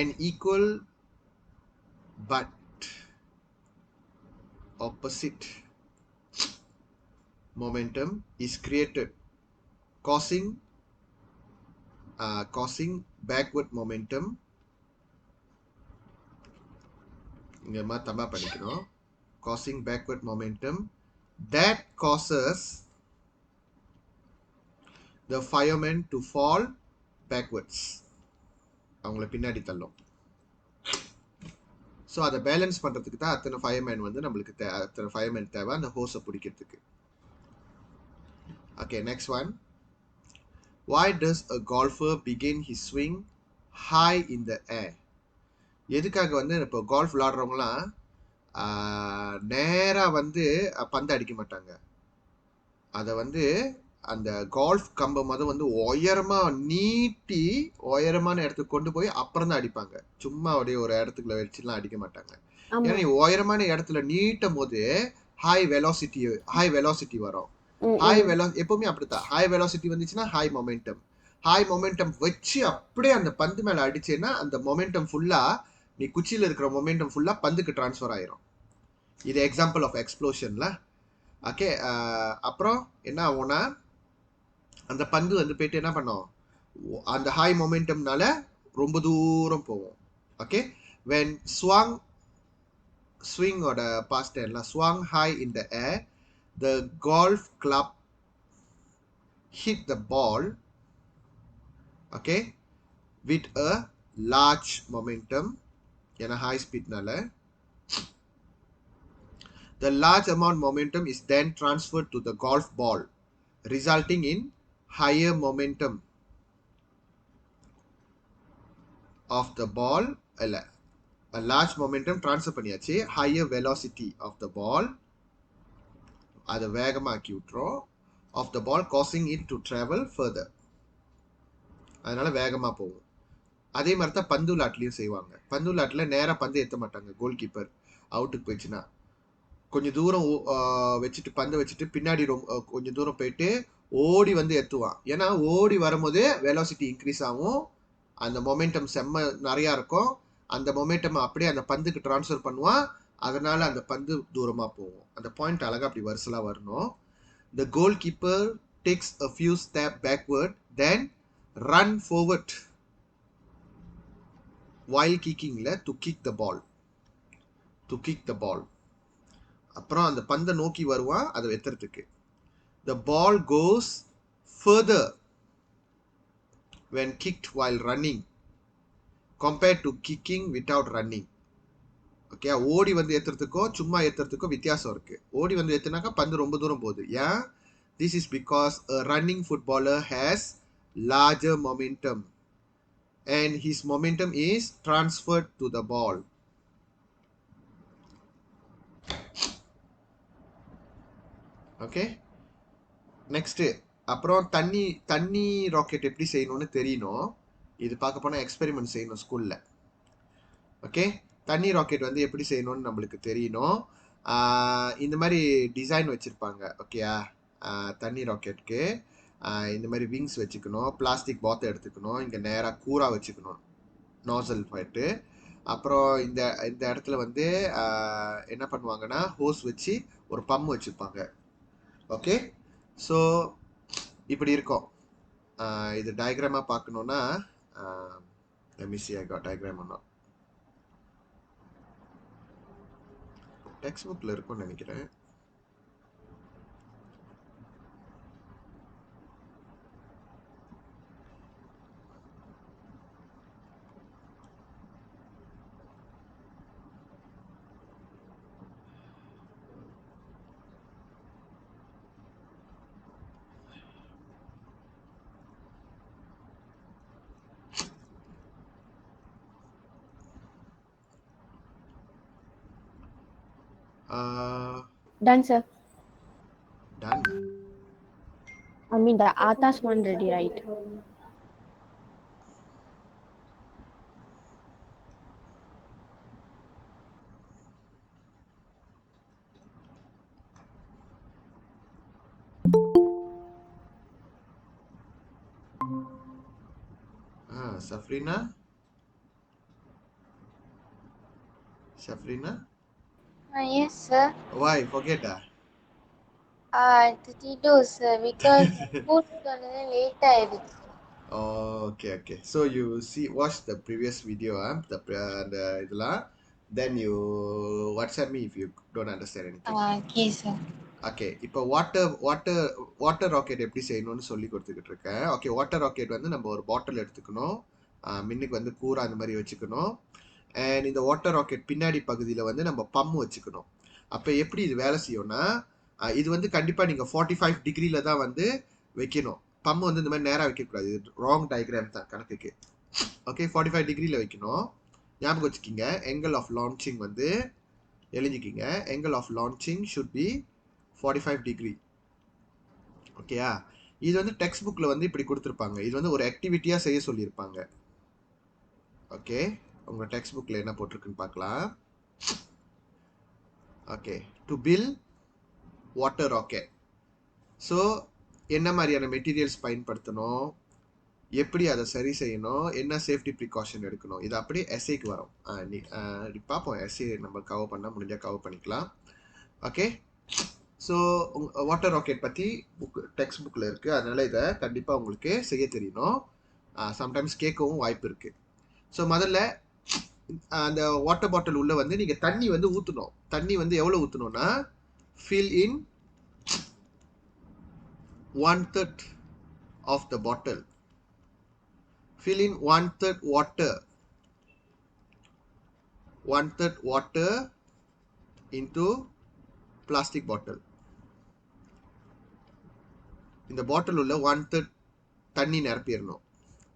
an equal but opposite momentum is created, causing backward momentum. இங்க தம்பா பண்ணிக்கணும். Causing backward momentum that causes the firemen to fall backwards. அவங்கள பின்னாடி தள்ளும். So அதை balance பண்ணுறதுக்கு தான் அத்தனை fireman வந்து நம்மளுக்கு அத்தனை ஃபயர்மேன் தேவை அந்த ஹோஸை பிடிக்கிறதுக்கு. Okay, next one. Why does a golfer begin his swing high in the air? எதுக்காக வந்து இப்போ கோல்ஃப் விளாடுறவங்களாம் நேராக வந்து பந்து அடிக்க மாட்டாங்க. அதை வந்து அந்த கோல்ஃப் கம்பம் வந்து உயரமாக நீட்டி உயரமான இடத்துக்கு கொண்டு போய் அப்புறம் தான் அடிப்பாங்க. சும்மா அப்படியே ஒரு இடத்துக்குள்ள வச்சுலாம் அடிக்க மாட்டாங்க. ஏன்னா நீ உயரமான இடத்துல நீட்டும் போது ஹை வெலாசிட்டி வரும். எப்பவுமே அப்படித்தான். ஹை வெலாசிட்டி வந்துச்சுன்னா ஹை மொமெண்டம் வச்சு அப்படியே அந்த பந்து மேல அடிச்சேன்னா அந்த மொமெண்டம் ஃபுல்லா, நீ குச்சியில இருக்கிற மொமெண்டம் ஃபுல்லா பந்துக்கு டிரான்ஸ்ஃபர் ஆயிரும். இது எக்ஸாம்பிள் ஆஃப் எக்ஸ்ப்ளோஷன்ல. ஓகே, அப்புறம் என்ன ஆகும்னா அந்த பந்து வந்து போயிட்டு என்ன பண்ணும், அந்த ஹை மொமெண்டம்னால ரொம்ப தூரம் போகும். ஓகே, when swing ஓட past டென்ஸ்ல swung high in the air, the golf club hit the ball, okay, with a large momentum. ஏன்னா high speedனால the large amount momentum is then transferred to the golf ball, resulting in higher momentum of the ball. A large momentum transfer பண்ணியாச்சு, higher velocity of the ball, அதை வேகமாக்கி விட்டுரும், of the ball causing it to travel further. அதனால வேகமா போகும். அதே மாதிரி தான் பந்து விளாட்லையும் செய்வாங்க. பந்து விளாட்டில் நேராக பந்து ஏற்ற மாட்டாங்க. கோல் கீப்பர் அவுட்டுக்கு போயிடுச்சுன்னா கொஞ்சம் தூரம் வச்சுட்டு பந்தை வச்சுட்டு பின்னாடி கொஞ்சம் தூரம் போயிட்டு ஓடி வந்து எத்துவான். ஏன்னா ஓடி வரும்போது வெலாசிட்டி இன்க்ரீஸ் ஆகும், அந்த மொமெண்டம் நிறையா இருக்கும். அந்த மொமெண்டம் அப்படியே அந்த பந்துக்கு டிரான்ஸ்ஃபர் பண்ணுவான், அதனால அந்த பந்து தூரமாக போகும். அந்த பாயிண்ட் அழகாக அப்படி வரிசலாக வரணும். The goalkeeper takes a few steps backward, then run forward while kicking to kick the ball. அப்புறம் அந்த பந்தை நோக்கி வருவான் அதை வெத்துறதுக்கு. The ball goes further when kicked while running compared to kicking without running. Okay, ஓடி வந்து ஏத்துறதுக்கோ சும்மா ஏத்துறதுக்கோ வித்தியாசம் இருக்கு. ஓடி வந்து ஏத்துனாக்கா பந்து ரொம்ப தூரம் போகுது. ஏன்? This is because a running footballer has larger momentum and his momentum is transferred to the ball. Okay, next. அப்புறம் தண்ணி ராக்கெட் எப்படி செய்யணும்னு தெரியணும். இது பார்க்க போனால் எக்ஸ்பெரிமெண்ட் செய்யணும் ஸ்கூலில். ஓகே, தண்ணி ராக்கெட் வந்து எப்படி செய்யணும்னு நம்மளுக்கு தெரியணும். இந்த மாதிரி டிசைன் வச்சுருப்பாங்க. ஓகேயா, தண்ணி ராக்கெட்டுக்கு இந்த மாதிரி விங்ஸ் வச்சுக்கணும், பிளாஸ்டிக் பாத்தை எடுத்துக்கணும், இங்கே நேராக கூரா வச்சுக்கணும், நாசல் போயிட்டு. அப்புறம் இந்த இந்த இடத்துல வந்து என்ன பண்ணுவாங்கன்னா ஹோஸ் வச்சு ஒரு பம்ப் வச்சுருப்பாங்க. ஓகே, ஸோ இப்படி இருக்கும். இது டயக்ராமாக பார்க்கணுன்னா டயக்ராம் ஒன்றும் டெக்ஸ்ட் புக்கில் இருக்கும்னு நினைக்கிறேன். Done, sir. Done. I mean, the Athas one ready, right? Safrina? Safrina? Yes, sir. Why? Forget that. Tidur, sir, because food late ஆயிடுச்சு. Oh, okay. So you watch the previous video, the இதெல்லாம். Then you WhatsApp me if you don't understand anything. Okay, sir. Okay இப்போ water rocket எப்படி செய்யணும்னு சொல்லி கொடுத்துக்கிட்டு இருக்கேன். Okay water rocket வந்து நம்ம ஒரு பாட்டில் எடுத்துக்கணும். மின்னுக்கு வந்து கூரா அந்த மாதிரி வச்சுக்கணும். அண்ட் இந்த வாட்டர் ராக்கெட் பின்னாடி பகுதியில் வந்து நம்ம பம் வச்சுக்கணும். அப்போ எப்படி இது வேலை செய்யும்னா இது வந்து கண்டிப்பாக நீங்கள் 45 டிகிரியில் தான் வந்து வைக்கணும். பம் வந்து இந்த மாதிரி நேராக வைக்கக்கூடாது. இது ராங் டயக்ராம் தான் கணக்குக்கு. ஓகே 45 டிகிரியில் வைக்கணும். ஞாபகம் வச்சுக்கிங்க. angle ஆஃப் லான்ச்சிங் வந்து எழுதிக்கிங்க. angle of launching should be 45 degree. ஓகேயா? இது வந்து டெக்ஸ்ட் புக்கில் வந்து இப்படி கொடுத்துருப்பாங்க. இது வந்து ஒரு ஆக்டிவிட்டியாக செய்ய சொல்லியிருப்பாங்க. ஓகே உங்கள் டெக்ஸ்ட் புக்கில் என்ன போட்டிருக்குன்னு பார்க்கலாம். Okay to bill water rocket. So என்ன மாதிரியான மெட்டீரியல்ஸ் பயன்படுத்தணும், எப்படி அதை சரி செய்யணும், என்ன சேஃப்டி ப்ரிகாஷன் எடுக்கணும், இது அப்படியே எஸ்ஏக்கு வரும். பார்ப்போம் எஸ்ஏ நம்ம கவர் பண்ணால் முடிஞ்சால் கவர் பண்ணிக்கலாம். ஓகே ஸோ வாட்டர் ராக்கெட் பற்றி டெக்ஸ்ட் புக்கில் இருக்குது. அதனால் இதை கண்டிப்பாக உங்களுக்கு செய்ய தெரியணும். சம்டைம்ஸ் கேட்கவும் வாய்ப்பு இருக்குது. ஸோ முதல்ல அந்த வாட்டர் பாட்டில் உள்ள வந்து நீங்கள் தண்ணி வந்து ஊற்றணும். தண்ணி வந்து எவ்வளோ ஊற்றணும்னா fill in 1/3 of the bottle. Fill in 1/3 water. 1/3 water into plastic bottle. இந்த பாட்டில் உள்ள 1/3 தண்ணி நிரப்பிடணும்.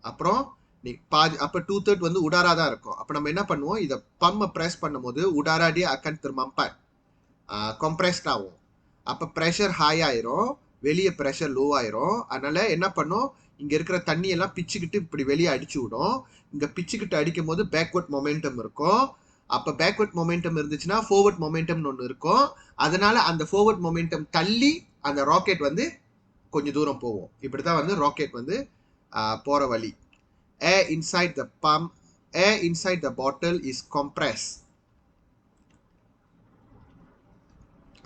அப்புறம் நீ பாதி அப்போ 2/3 வந்து உடாரா தான் இருக்கும். அப்போ நம்ம என்ன பண்ணுவோம், இதை பம்மை ப்ரெஸ் பண்ணும் போது உடாராடி அக்கன் திரும்பப்பான் கம்ப்ரெஸ்ட் ஆகும். அப்போ ப்ரெஷர் ஹை ஆயிரும், வெளியே ப்ரெஷர் லோ ஆயிரும். அதனால என்ன பண்ணும், இங்கே இருக்கிற தண்ணியெல்லாம் பிச்சுக்கிட்டு இப்படி வெளியே அடிச்சு விடும். இங்கே பிச்சுக்கிட்டு அடிக்கும் போது பேக்வர்ட் மொமெண்டம் இருக்கும். அப்போ பேக்வர்ட் மொமெண்டம் இருந்துச்சுன்னா ஃபோர்வர்ட் மொமெண்டம்னு ஒன்று இருக்கும். அதனால அந்த ஃபோர்வர்ட் மொமெண்டம் தள்ளி அந்த ராக்கெட் வந்து கொஞ்சம் தூரம் போகும். இப்படி தான் வந்து ராக்கெட் வந்து போகிற வழி. Air inside the pump, air inside the bottle is compressed.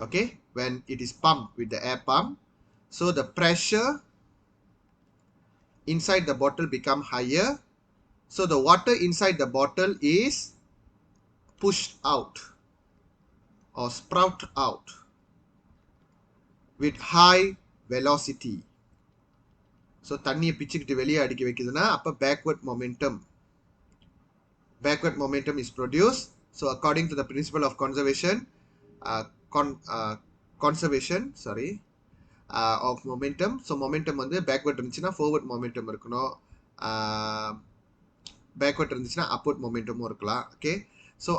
Okay, when it is pumped with the air pump, so the pressure inside the bottle become higher. So the water inside the bottle is pushed out or sprout out with high velocity. So தண்ணியை பிச்சுக்கிட்டு வெளியே அடிக்க வைக்குதுன்னா அப்போ backward momentum is produce. So according to the principle of conservation of momentum. So momentum வந்து backward இருந்துச்சுன்னா forward momentum இருக்கணும், backward இருந்துச்சுன்னா அப்வர்ட் மொமெண்டமும் இருக்கலாம். Okay so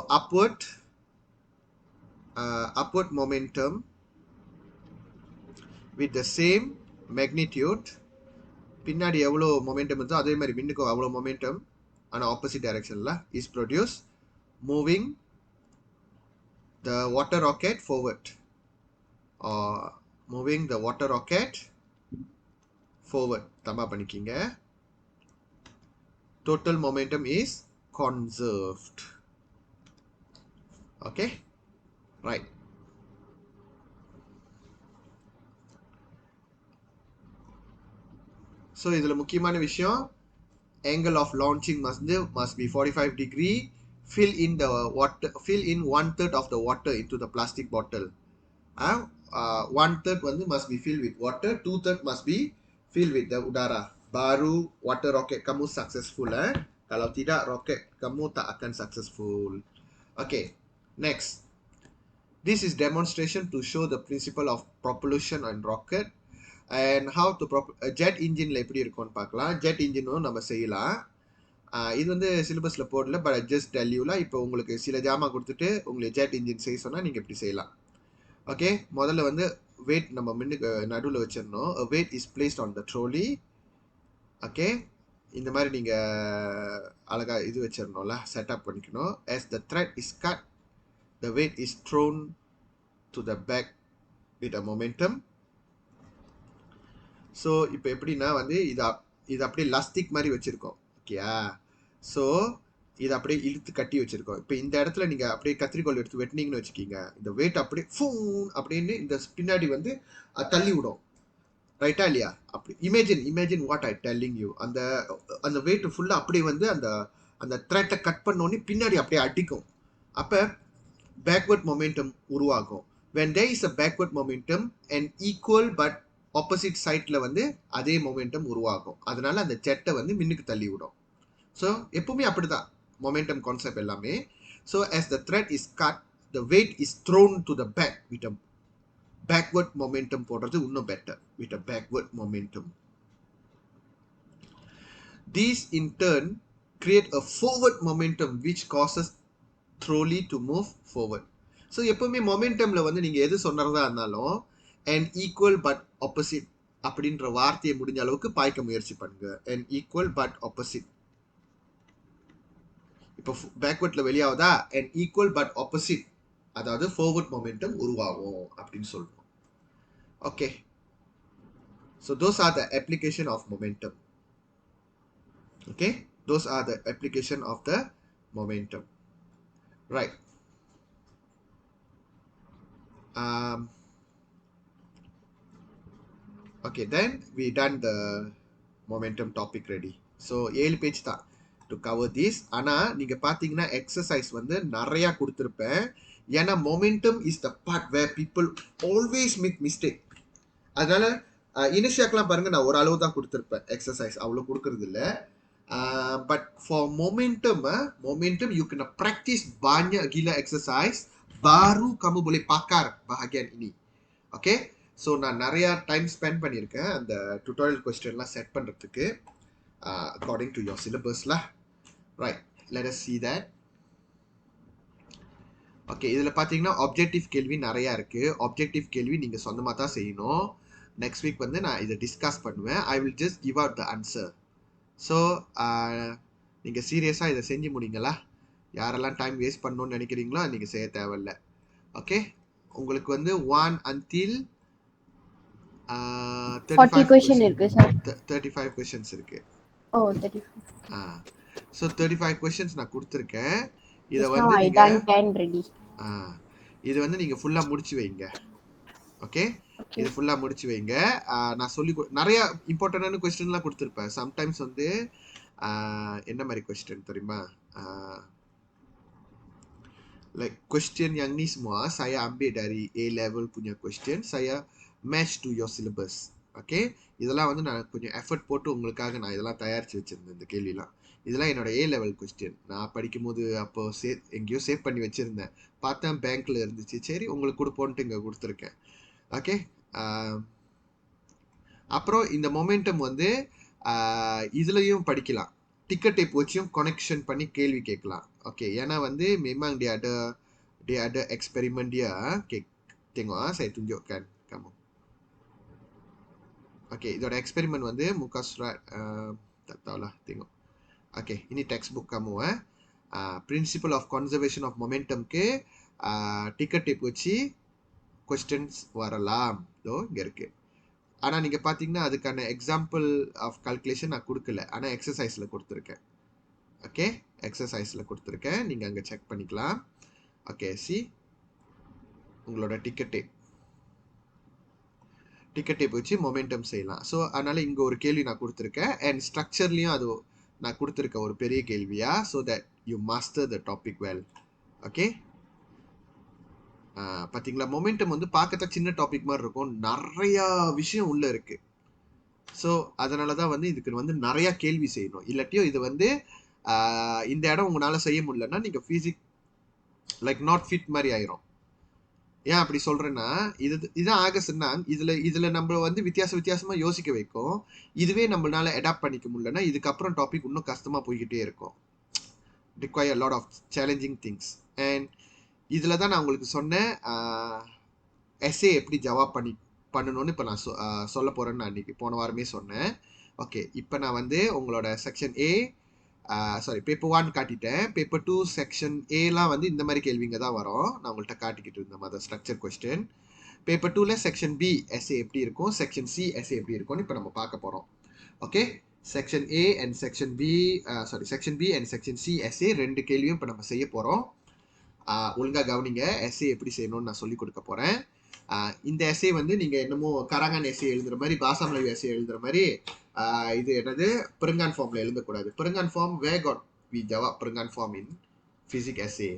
upward momentum with the same magnitude. பின்னாடி எவ்வளோ மொமெண்டம் இருந்தோ அதே மாதிரி மின்னுக்கும் அவ்வளோ மொமெண்டம் ஆனால் ஆப்போசிட் டைரக்ஷனில் is produce moving the water rocket forward moving the water rocket forward. தம்பா பண்ணிக்கிங்க. Total momentum is conserved. Okay right. So இதில் முக்கியமான விஷயம், angle of launching must be 45 degree. Fill in 1/3 of the water into the plastic bottle. 1/3 வந்து must be filled with water, 2/3 must be filled with the udara. Baru water rocket kamu successful. Kalau tidak rocket kamu tak akan successful. Okay, next. This is demonstration to show the principle of propulsion on rocket. And how to jet இன்ஜினில் எப்படி இருக்கும்னு பார்க்கலாம். Jet இன்ஜினும் நம்ம செய்யலாம். இது வந்து சிலபஸில் போடல, பட் ஜஸ்ட் டெல்யூவில் இப்போ உங்களுக்கு சில ஜாமா கொடுத்துட்டு உங்களுக்கு ஜெட் இன்ஜின் செய்ய சொன்னால் நீங்கள் இப்படி செய்யலாம். ஓகே, முதல்ல வந்து weight நம்ம முன்னுக்கு நடுவில் வச்சிடணும். a weight is placed on the trolley. Okay, இந்த மாதிரி நீங்கள் அழகா இது வச்சிடணும்ல, செட்டப் பண்ணிக்கணும். as the thread is cut, the weight is thrown to the back with a momentum. So இப்போ எப்படின்னா வந்து இது அப்படியே லாஸ்டிக் மாதிரி வச்சுருக்கோம். ஓகேயா? ஸோ இதை அப்படியே இழுத்து கட்டி வச்சுருக்கோம். இப்போ இந்த இடத்துல நீங்கள் அப்படியே கத்திரிக்கோள் எடுத்து வெட்டினீங்கன்னு வச்சுக்கிங்க, இந்த வெயிட் அப்படியே ஃபூன் அப்படின்னு இந்த பின்னாடி வந்து தள்ளி விடும். ரைட்டா இல்லையா? அப்படி imagine what I telling you. அந்த அந்த வெயிட் ஃபுல்லாக அப்படியே வந்து அந்த அந்த த்ரெட்டை கட் பண்ணோன்னே பின்னாடி அப்படியே அடிக்கும். அப்போ பேக்வர்ட் மொமெண்டம் உருவாகும். when there is a backward momentum, an equal but opposite sideல வந்து அதே மொமெண்டம் உருவாகும். அதனால அந்த ஜெட்டை வந்து மின்னுக்கு தள்ளி விடும். ஸோ எப்பவுமே அப்படிதான் மொமெண்டம் கான்செப்ட் எல்லாமே. So as the thread is cut, the weight is thrown to the back with a backward momentum. போடுறது இன்னும் better, with a backward momentum. These in turn create a forward momentum which causes trolley to move forward. So எப்பவுமே மொமெண்டமில் வந்து நீங்கள் எது சொன்னதா இருந்தாலும் and equal but opposite அப்படின்ற வார்த்தையை முடிஞ்ச அளவுக்கு பாய்க்க முயற்சி பண்ணுங்க. and equal but opposite. இப்போ பேக்வர்ட்ல வெளியாவதா, and equal but opposite, அதாவது forward momentum உருவாகும் அப்படின்னு சொல்லுவோம். Okay, so those are the application of momentum. Okay, those are the application of the momentum. Right. Okay, then we done the momentum topic ready. So 7 page தான் to cover this. ஆனால் நீங்கள் பார்த்தீங்கன்னா exercise வந்து நிறையா கொடுத்துருப்பேன். ஏன்னா momentum is the part where people always make mistake. அதனால இனிஷியாக்கெலாம் பாருங்கள், நான் ஒரு அளவு தான் கொடுத்துருப்பேன் எக்ஸசைஸ், அவ்வளோ கொடுக்கறது இல்லை. But for momentum you kena practice banyak gila exercise baru kamu boleh pakar bahagian ini. Okay, so நான் நிறைய டைம் ஸ்பெண்ட் பண்ணியிருக்கேன் அந்த டுட்டோரியல் கொஸ்டின்லாம் செட் பண்ணுறதுக்கு according to your syllabus lah. Right, let us see that. Okay, இதில் பார்த்தீங்கன்னா objective கேள்வி நிறையா இருக்குது. ஆப்ஜெக்டிவ் கேள்வி நீங்கள் சொந்தமாக தான் செய்யணும். நெக்ஸ்ட் வீக் வந்து நான் இதை டிஸ்கஸ் பண்ணுவேன். I will just give out the answer. So நீங்கள் சீரியஸாக இதை செஞ்சு முடிங்களா? யாரெல்லாம் டைம் வேஸ்ட் பண்ணணும்னு நினைக்கிறீங்களோ நீங்கள் செய்ய தேவையில்ல. ஓகே, உங்களுக்கு வந்து 1 until 40 question இருக்கு சார். 35 questions இருக்கு. ஓ 35. ஸோ 35 questions நான் கொடுத்துருக்கேன். இதை Just வந்து now I done 10 ready. இது வந்து நீங்கள் ஃபுல்லாக முடிச்சு வைங்க. ஓகே, இது ஃபுல்லாக முடிச்சு வைங்க. நான் சொல்லி நிறைய இம்பார்ட்டண்டான கொஸ்டின்லாம் கொடுத்துருப்பேன். சம்டைம்ஸ் வந்து என்ன மாதிரி கொஸ்டின் தெரியுமா? Like question yang ni semua saya ambil dari A level punya question, saya match to your syllabus. Okay, இதெல்லாம் வந்து நான் கொஞ்சம் எஃபர்ட் போட்டு உங்களுக்காக நான் இதெல்லாம் தயாரித்து வச்சுருந்தேன். இந்த கேள்விலாம் இதெல்லாம் என்னோட A லெவல் கொஸ்டின். நான் படிக்கும்போது அப்போ எங்கேயோ சேவ் பண்ணி வச்சுருந்தேன். பார்த்தேன் பேங்க்கில் இருந்துச்சு, சரி உங்களுக்கு கொடுப்போன்ட்டு இங்கே கொடுத்துருக்கேன். ஓகே, அப்புறம் இந்த மொமெண்டம் வந்து இதுலேயும் படிக்கலாம். டிக்கெட் டைப் வச்சும் கனெக்ஷன் பண்ணி கேள்வி கேட்கலாம். ஓகே, ஏன்னா வந்து memang dia ada eksperimen dia. Okay, tengok saya tunjukkan kamu. Okay, இதோட எக்ஸ்பெரிமெண்ட் வந்து muka surat tak tahulah, tengok. Okay, ini textbook kamu. Principle of conservation of momentum ke ticket type வச்சு questions வரலாம். இதோ இங்கே இருக்கு. ஆனால் நீங்கள் பார்த்தீங்கன்னா அதுக்கான எக்ஸாம்பிள் ஆஃப் கால்குலேஷன் நான் கொடுக்கல, ஆனால் எக்ஸசைஸில் கொடுத்துருக்கேன். ஓகே, எக்ஸசைஸில் கொடுத்துருக்கேன், நீங்கள் அங்கே செக் பண்ணிக்கலாம். ஓகே, சி உங்களோட டிக்கெட் டைப் வச்சு மொமெண்டம் செய்யலாம். ஸோ அதனால் இங்கே ஒரு கேள்வி நான் கொடுத்துருக்கேன். அண்ட் ஸ்ட்ரக்சர்லேயும் அது நான் கொடுத்துருக்கேன் ஒரு பெரிய கேள்வியா. So that you master the topic well. Okay, பார்த்தீங்களா, மொமெண்டம் வந்து பார்க்கத்தான் சின்ன டாபிக் மாதிரி இருக்கும், நிறையா விஷயம் உள்ளே இருக்குது. ஸோ அதனால தான் வந்து இதுக்கு வந்து நிறையா கேள்வி செய்யணும். இல்லாட்டியும் இது வந்து இந்த இடம் உங்களால் செய்ய முடியலன்னா நீங்கள் ஃபிசிக் லைக் நாட் ஃபிட் மாதிரி ஆயிரும். ஏன் அப்படி சொல்கிறேன்னா, இதுதான் ஆகஸ்ட்னா இதில் நம்ம வந்து வித்தியாசமாக யோசிக்க வைக்கும். இதுவே நம்மளால அடாப்ட் பண்ணிக்க முடியலன்னா இதுக்கப்புறம் டாபிக் இன்னும் கஷ்டமாக போய்கிட்டே இருக்கும். require a lot of challenging things. And இதில் தான் நான் உங்களுக்கு சொன்னேன் எஸ்ஏ எப்படி ஜவாப் பண்ணணும்னு இப்போ நான் சொல்ல போகிறேன்னு நான் அன்றைக்கி போன வாரமே சொன்னேன். ஓகே, இப்போ நான் வந்து உங்களோட செக்ஷன் ஏ பேப்பர் 1 காட்டிட்டேன். பேப்பர் 2 செக்ஷன் ஏலாம் வந்து இந்த மாதிரி கேள்விங்க தான் வரும். நான் உங்கள்கிட்ட காட்டிக்கிட்டு இருந்தேன் அதை ஸ்ட்ரக்சர் கொஸ்டின். பேப்பர் 2ல செக்ஷன் பி எஸ்ஏ எப்படி இருக்கும், செக்ஷன் சி எஸ்ஏ எப்படி இருக்கும்னு இப்போ நம்ம பார்க்க போகிறோம். Okay, section A and section B section B and section C SA 2 கேள்வியும் இப்போ நம்ம செய்ய போகிறோம். ஒழுங்காக கவனிங்க, எஸ்ஏ எப்படி செய்யணும்னு நான் சொல்லிக் கொடுக்க போகிறேன். இந்த எஸ்ஏ வந்து நீங்கள் என்னமோ கராங்கான் எஸ்ஏ எழுதுகிற மாதிரி, பாசாமலை எஸ்ஏ எழுதுகிற மாதிரி இது என்னது பெருங்கான் ஃபார்மில் எழுதக்கூடாது. பெருங்கான் ஃபார்ம் வேகாட் வி ஜவா பெருங்கான் ஃபார்ம் இன் ஃபிசிக் எஸ்ஏ.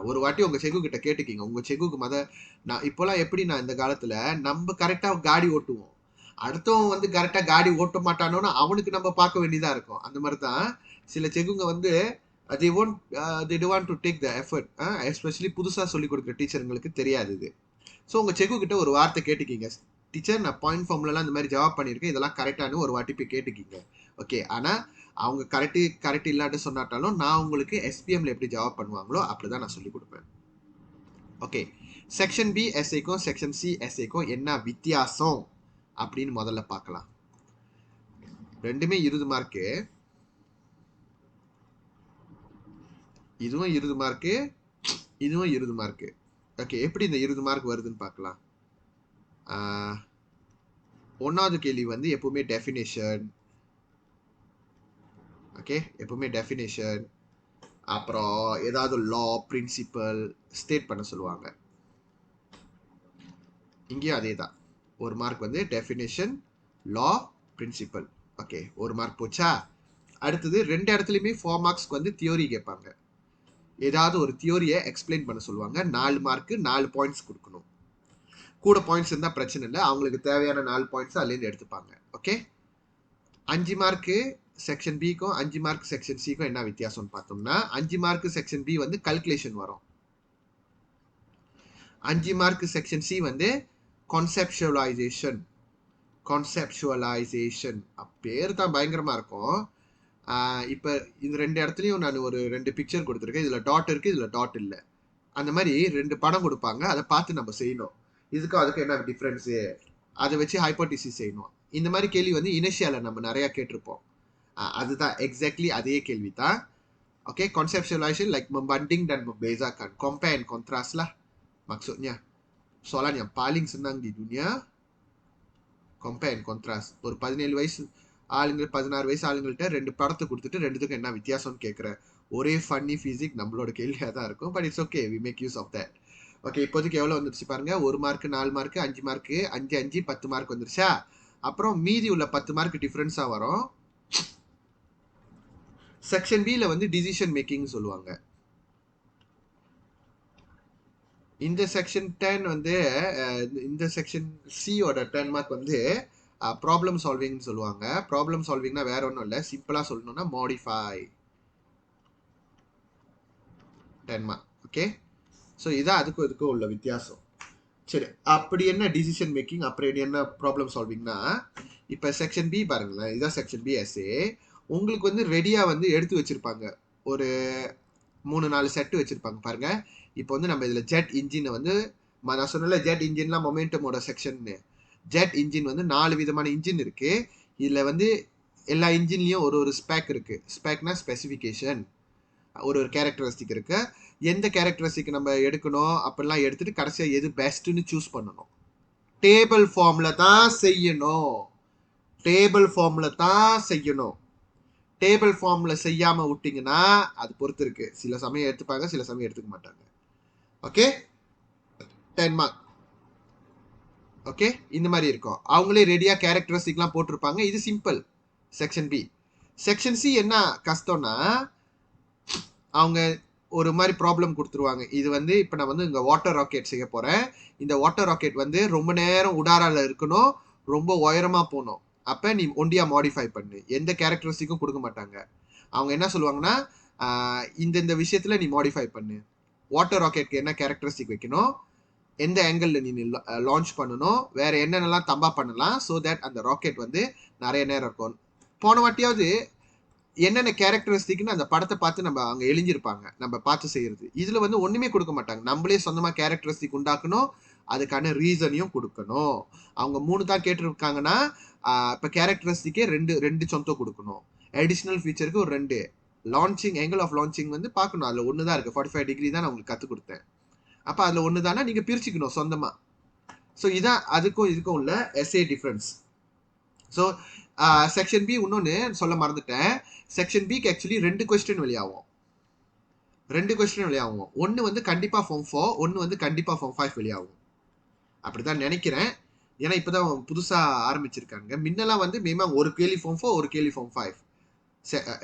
ஒரு வாட்டி உங்கள் செகு கிட்ட கேட்டுக்கிங்க. உங்கள் செகுக்கு நான் இப்போலாம் எப்படி, நான் இந்த காலத்தில் நம்ம கரெக்டாக காடி ஓட்டுவோம், அடுத்தவன் வந்து கரெக்டாக காடி ஓட்ட மாட்டானோன்னு அவனுக்கு நம்ம பார்க்க வேண்டியதாக இருக்கும். அந்த மாதிரி தான் சில செகுங்க வந்து they don't want to take the effort, especially புதுசாக சொல்லிக் கொடுக்குற டீச்சருங்களுக்கு தெரியாது இது. ஸோ உங்கள் செகு கிட்ட ஒரு வார்த்தை கேட்டுக்கிங்க, டீச்சர் நான் பாயிண்ட் ஃபார்ம்லலாம் இந்த மாதிரி ஜவாப் பண்ணியிருக்கேன், இதெல்லாம் கரெக்டானு ஒரு வாட்டி போய் கேட்டுக்கிங்க. ஓகே, ஆனால் அவங்க கரெக்ட் இல்லாட்டு சொன்னாட்டாலும் நான் உங்களுக்கு எஸ்பிஎம்ல எப்படி ஜவாப் பண்ணுவாங்களோ அப்படி தான் நான் சொல்லிக் கொடுப்பேன். ஓகே, செக்ஷன் பி எஸ்ஏக்கும் செக்ஷன் சி எஸ்ஏக்கும் என்ன வித்தியாசம் அப்படின்னு முதல்ல பார்க்கலாம். ரெண்டுமே 20 மார்க்கு, இதுவும் 20 மார்க்கு, இதுவும் 20 மார்க்கு. ஓகே, எப்படி இந்த 20 மார்க் வருதுன்னு பார்க்கலாம். 1வது கேள்வி வந்து எப்பவுமே டெஃபினேஷன். ஓகே, எப்பவுமே டெஃபினேஷன், அப்புறம் ஏதாவது லா பிரின்சிபல் ஸ்டேட் பண்ண சொல்லுவாங்க. இங்கேயும் அதே தான், 1 மார்க் வந்து டெஃபினேஷன், லா, பிரின்சிபல். ஓகே, 1 மார்க் போச்சா. அடுத்தது 2 இடத்துலையுமே 4 மார்க்ஸ்க்கு வந்து தியோரி கேட்பாங்க. ஏதாவது ஒரு தியோரியை எக்ஸ்பிளைன் பண்ண சொல்லுவாங்க. 4 மார்க்கு 4 பாயிண்ட்ஸ் கொடுக்கணும். கூட பாயிண்ட்ஸ் இருந்தால் பிரச்சனை இல்லை, அவங்களுக்கு தேவையான 4 பாயிண்ட்ஸ் அதுலேருந்து எடுத்துப்பாங்க. ஓகே, 5 மார்க்கு செக்ஷன் பிக்கும் 5 மார்க் செக்ஷன் சிக்கும் என்ன வித்தியாசம்னு பார்த்தோம்னா, 5 மார்க் செக்ஷன் பி வந்து கல்குலேஷன் வரும், 5 மார்க் செக்ஷன் சி வந்து கான்செப்சுவலைசேஷன். பேர் தான் பயங்கரமாக இருக்கும். இப்போ இந்த 2 இடத்துலையும் நான் ஒரு 2 பிக்சர் கொடுத்துருக்கேன். இதில் டாட் இருக்குது, இதில் டாட் இல்லை. அந்த மாதிரி 2 படம் கொடுப்பாங்க, அதை பார்த்து நம்ம செய்யணும். இதுக்கும் அதுக்கும் என்ன டிஃப்ரென்ஸு, அதை வச்சு ஹைப்போதிசிஸ் செய்யணும். இந்த மாதிரி கேள்வி வந்து இனிஷியலில் நம்ம நிறையா கேட்டிருப்போம். அதுதான் எக்ஸாக்ட்லி அதே கேள்வி தான். Okay, conceptualization like membanding dan membezakan, compare and contrast lah maksudnya. Soalan yang paling senang di dunia, compare and contrast. ஒரு 17 வயசு ஆளுங்க 16 வயசு ஆளுங்கள்ட்ட 2 படத்தை கொடுத்துட்டு 2த்துக்கும் என்ன வித்தியாசம்னு கேட்குற ஒரே ஃபன்னி ஃபிசிக் நம்மளோட கேள்வியாக தான் இருக்கும். But it's okay, we make use of that. Okay, இப்போதைக்கு எவ்வளோ வந்துருச்சு பாருங்க, 1 மார்க்கு 4 மார்க்கு 5 மார்க்கு 5 5 10 மார்க் வந்துருச்சா. அப்புறம் மீதி உள்ள 10 மார்க் டிஃப்ரென்ஸாக வரும். செக்ஷன் பியில் வந்து டிசிஷன் மேக்கிங் சொல்லுவாங்க. இந்த செக்ஷன் 10 வந்து இந்த செக்ஷன் சியோட 10 மார்க் வந்து ப்ராப்ளம் சால்விங்னு சொல்லுவாங்க. ப்ராப்ளம் சால்விங்னா வேற ஒன்றும் இல்லை, சிம்பிளாக சொல்லணும்னா மாடிஃபை 10 மார்க். ஓகே, ஸோ இதான் அதுக்கும் உள்ள வித்தியாசம். சரி, அப்படி என்ன டிசிஷன் மேக்கிங், அப்படி என்ன ப்ராப்ளம் சால்விங்னா, இப்போ செக்ஷன் பி பாருங்களேன், இதான் செக்ஷன் பி எஸ்ஏ. உங்களுக்கு வந்து ரெடியாக வந்து எடுத்து வச்சுருப்பாங்க, ஒரு 3-4 செட்டு வச்சுருப்பாங்க பாருங்க. இப்போ வந்து நம்ம இதில் ஜெட் இன்ஜினை வந்து நான் சொன்னல, ஜெட் இன்ஜின்லாம் மொமெண்டமோட செக்ஷன்னு. ஜெட் இன்ஜின் வந்து 4 விதமான இன்ஜின் இருக்குது. இதில் வந்து எல்லா இன்ஜின்லேயும் ஒரு ஸ்பெக் இருக்குது. ஸ்பெக்னா ஸ்பெசிஃபிகேஷன், ஒரு கேரக்டரிஸ்டிக் இருக்குது. எந்த கேரக்டரிஸ்டிக் நம்ம எடுக்கணும் அப்படிலாம் எடுத்துகிட்டு கடைசியாக எது பெஸ்ட்டுன்னு சூஸ் பண்ணணும். டேபிள் ஃபார்மில் தான் செய்யணும், டேபிள் ஃபார்மில் செய்யாமல் விட்டிங்கன்னா அது பொறுத்து இருக்குது. சில சமயம் எடுத்துப்பாங்க, சில சமயம் எடுத்துக்க மாட்டாங்க. Okay, 10 mark. ஓகே, இந்த மாதிரி இருக்கும். அவங்களே ரெடியாக கேரக்டரிஸ்டிக்லாம் போட்டிருப்பாங்க. இது simple section B. Section C என்ன கஷ்டம்னா, அவங்க ஒரு மாதிரி ப்ராப்ளம் கொடுத்துருவாங்க. இது வந்து இப்போ நான் வந்து இங்கே வாட்டர் ராக்கெட் செய்ய போகிறேன். இந்த வாட்டர் ராக்கெட் வந்து ரொம்ப நேரம் உடாரால இருக்கணும், ரொம்ப உயரமாக போகணும். அப்போ நீ ஒண்டியாக மாடிஃபை பண்ணு, எந்த கேரக்டரிஸ்டிக்கும் கொடுக்க மாட்டாங்க. அவங்க என்ன சொல்லுவாங்கன்னா, இந்த விஷயத்தில் நீ மாடிஃபை பண்ணு. வாட்டர் ராக்கெட்க்கு என்ன கேரக்டரிஸ்டிக் வைக்கணும், எந்த ஆங்கிளில் நீ லான்ச் பண்ணணும், வேறு என்னென்னலாம் தம்பா பண்ணலாம், ஸோ தட் அந்த ராக்கெட் வந்து நிறைய நேரம் இருக்கும். போன வாட்டியாவது என்னென்ன கேரக்டரிஸ்டிக்னு அந்த படத்தை பார்த்து நம்ம அங்கே எழுஞ்சிருப்பாங்க, நம்ம பார்த்து செய்கிறது. இதில் வந்து ஒன்றுமே கொடுக்க மாட்டாங்க, நம்மளே சொந்தமாக கேரக்டரிஸ்டிக் உண்டாக்கணும், அதுக்கான ரீசனையும் கொடுக்கணும். அவங்க 3 தான் கேட்டிருக்காங்கன்னா இப்போ கேரக்டரிஸ்டிக்கே ரெண்டு சொந்தம் கொடுக்கணும். அடிஷ்னல் ஃபீச்சருக்கு ஒரு 2. லான்ச்சிங் ஆங்கிள் ஆஃப் லான்ச்சிங் வந்து பார்க்கணும். அதில் ஒன்று தான் இருக்குது. 45 டிகிரி தான் நான் உங்களுக்கு கற்றுக் கொடுத்தேன். அப்போ அதில் ஒன்று தானே நீங்கள் பிரிச்சுக்கணும் சொந்தமாக. ஸோ இதான் அதுக்கும் இதுக்கும் உள்ள SA difference. So section B இன்னொன்று சொல்ல மறந்துட்டேன். செக்ஷன் பிக்கு ஆக்சுவலி 2 கொஸ்டின் வெளியாகும். 2 கொஸ்டின் வெளியாகும். ஒன்று வந்து கண்டிப்பாக ஃபார்ம் 4, ஒன்று வந்து கண்டிப்பாக ஃபார்ம் 5 வெளியாகும். அப்படிதான் நினைக்கிறேன். ஏன்னா இப்போதான் புதுசாக ஆரம்பிச்சிருக்காங்க. முன்னெல்லாம் வந்து மினிமம் ஒரு கேள்வி ஃபார்ம் 4, ஒரு கேள்வி ஃபார்ம் 5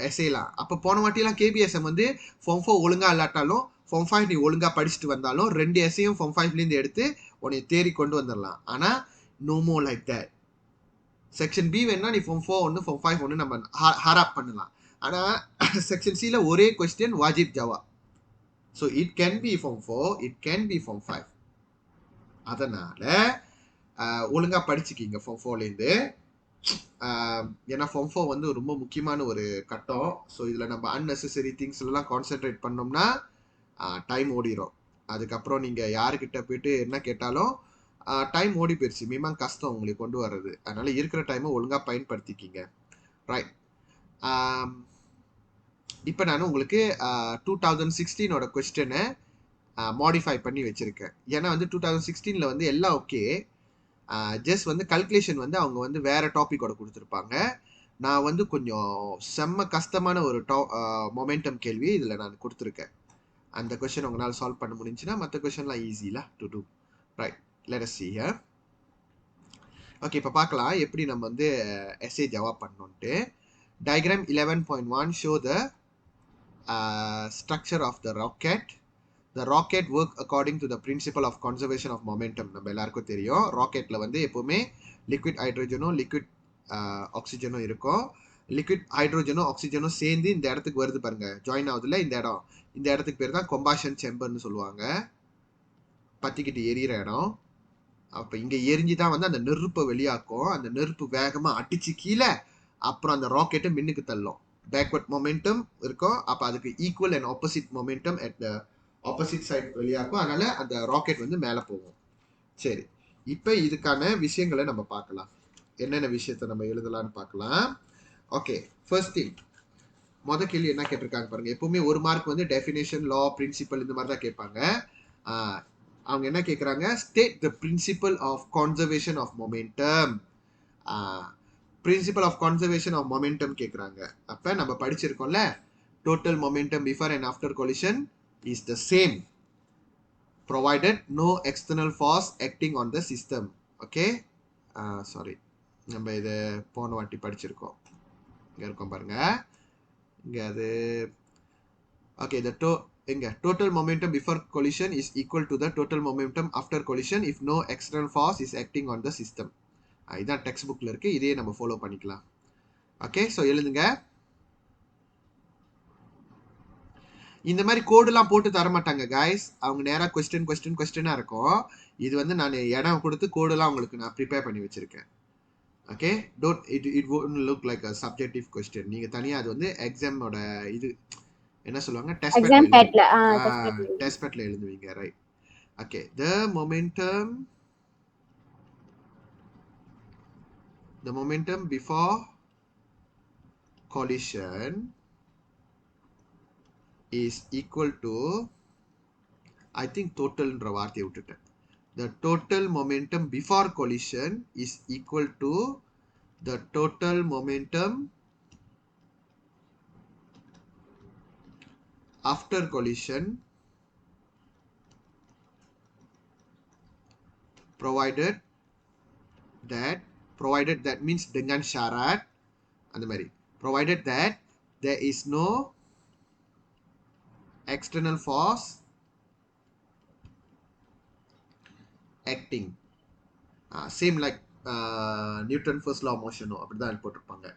எஸ்ஏலாம். அப்போ போன வாட்டிலாம் கேபிஎஸ்எம் வந்து ஃபார்ம் 4 ஒழுங்காக இல்லாட்டாலும் ஃபார்ம் 5 நீ ஒழுங்காக படிச்சுட்டு வந்தாலும் 2 எஸ்ஏயும் ஃபார்ம் 5லேருந்து எடுத்து உன்னை தேறி கொண்டு வந்துடலாம். ஆனால் no more like that. Section B வேணா நீ ஃபார்ம் 4 ஒன்று ஃபார்ம் 5 ஒன்று நம்ம ஹாராப் பண்ணலாம். ஆனால் செக்ஷன் சியில் ஒரே கொஸ்டின் வாஜிப் ஜவாப். So it can be form 4, it can be form 5. அதனால் ஒழுங்காக படிச்சுக்கிங்க ஃபார்ம் 4லேருந்து. ஏன்னா ஃபார்ம் 4 வந்து ரொம்ப முக்கியமான ஒரு கட்டம். ஸோ இதில் நம்ம அன்னெசரி திங்ஸ்லாம் கான்சென்ட்ரேட் பண்ணோம்னா டைம் ஓடிடும். அதுக்கப்புறம் நீங்கள் யாருக்கிட்ட போயிட்டு என்ன கேட்டாலும் டைம் ஓடி போயிடுச்சு. மினிமம் கஷ்டம் உங்களுக்கு கொண்டு வர்றது. அதனால இருக்கிற டைமை ஒழுங்காக பயன்படுத்திக்கிங்க. ரைட். இப்போ நான் உங்களுக்கு 2016 கொஸ்டினை மாடிஃபை பண்ணி வச்சுருக்கேன். ஏன்னா வந்து 2016 வந்து எல்லாம் ஓகே. ஜஸ்ட் வந்து கல்குலேஷன் வந்து அவங்க வந்து வேறு டாப்பிக்கோட கொடுத்துருப்பாங்க. நான் வந்து கொஞ்சம் செம்ம கஷ்டமான ஒரு மொமெண்டம் கேள்வி இதில் நான் கொடுத்துருக்கேன். அந்த கொஸ்டின் உங்களால் சால்வ் பண்ண முடிஞ்சுன்னா மற்ற கொஸ்டின்லாம் ஈஸிலா to do. Right, let us see here. Okay, இப்போ பார்க்கலாம் எப்படி நம்ம வந்து எஸ்ஏ ஜவாப் பண்ணணுன்ட்டு. Diagram 11.1 show the structure of the rocket. The rocket work according to the principle of conservation of momentum. நம்ம எல்லாருக்கும் தெரியும். ராக்கெட்டில் வந்து எப்போவுமே லிக்விட் ஹைட்ரோஜனும் லிக்விட் ஆக்சிஜனும் இருக்கும். லிக்விட் ஹைட்ரோஜனும் ஆக்சிஜனும் சேர்ந்து இந்த இடத்துக்கு வருது பாருங்க, ஜாயின் ஆகுதுல இந்த இடம். இந்த இடத்துக்கு பேர் தான் கொம்பாஷன் சேம்பர்னு சொல்லுவாங்க. பத்திக்கிட்டு எரியிற இடம். அப்போ இங்கே எரிஞ்சு தான் வந்து அந்த நெருப்பை வெளியாக்கும். அந்த நெருப்பு வேகமாக அடிச்சு கீழே அப்புறம் அந்த ராக்கெட்டை மின்னுக்கு தள்ளும். பேக்வர்ட் மொமெண்டம் இருக்கும். அப்போ அதுக்கு equal and opposite momentum at the opposite side வெளியாக்கும். அதனால அந்த ராக்கெட் வந்து மேலே போகும். சரி, இப்போ இதுக்கான விஷயங்களை நம்ம பார்க்கலாம். என்னென்ன விஷயத்தை நம்ம எழுதலான்னு பார்க்கலாம். ஓகே, ஃபர்ஸ்ட் திங், மொதல் கேள்வி என்ன கேட்டிருக்காங்க பாருங்க. எப்பவுமே ஒரு மார்க் வந்து டெஃபினேஷன், லா, பிரின்சிபல் இந்த மாதிரி தான் கேட்பாங்க. அவங்க என்ன கேட்குறாங்க, state the principle of conservation of momentum. Principle of conservation of momentum கேட்குறாங்க. அப்போ நம்ம படிச்சிருக்கோம்ல, total momentum before and after collision is the same provided no external force acting on the system. Okay, sorry, நம்ம இதை போன வாட்டி படிச்சிருக்கோம். இங்கே இருக்கோம் பாருங்க, இங்கே அது ஓகே. இங்கே total momentum before collision is equal to the total momentum after collision if no external force is acting on the system. இதான் டெக்ஸ்ட் புக்கில் இருக்குது. இதையே நம்ம ஃபாலோ பண்ணிக்கலாம். ஓகே, ஸோ எழுதுங்க. இந்த மாதிரி கோடுலாம் போட்டு தர மாட்டாங்க கைஸ். அவங்க நேராக கொஸ்டினாக இருக்கும். இது வந்து நான் இடம் கொடுத்து கோடுலாம் உங்களுக்கு நான் ப்ரிப்பேர் பண்ணி வச்சுருக்கேன். Okay, it won't look like a subjective question. நீங்கள் தனியாக அது வந்து எக்ஸாமோட இது என்ன சொல்லுவாங்க, டெஸ்ட் பேட்ல எழுதுவீங்க. Right. Okay, the momentum before collision is equal to, I think totalன்ற வார்த்தையை விட்டுட்டேன். The total momentum before collision is equal to the total momentum after collision provided that means dengan syarat அந்த மாதிரி, provided that there is no external force acting. Same like Newton first law of motion, அப்படிதான் போட்டிருப்பாங்க.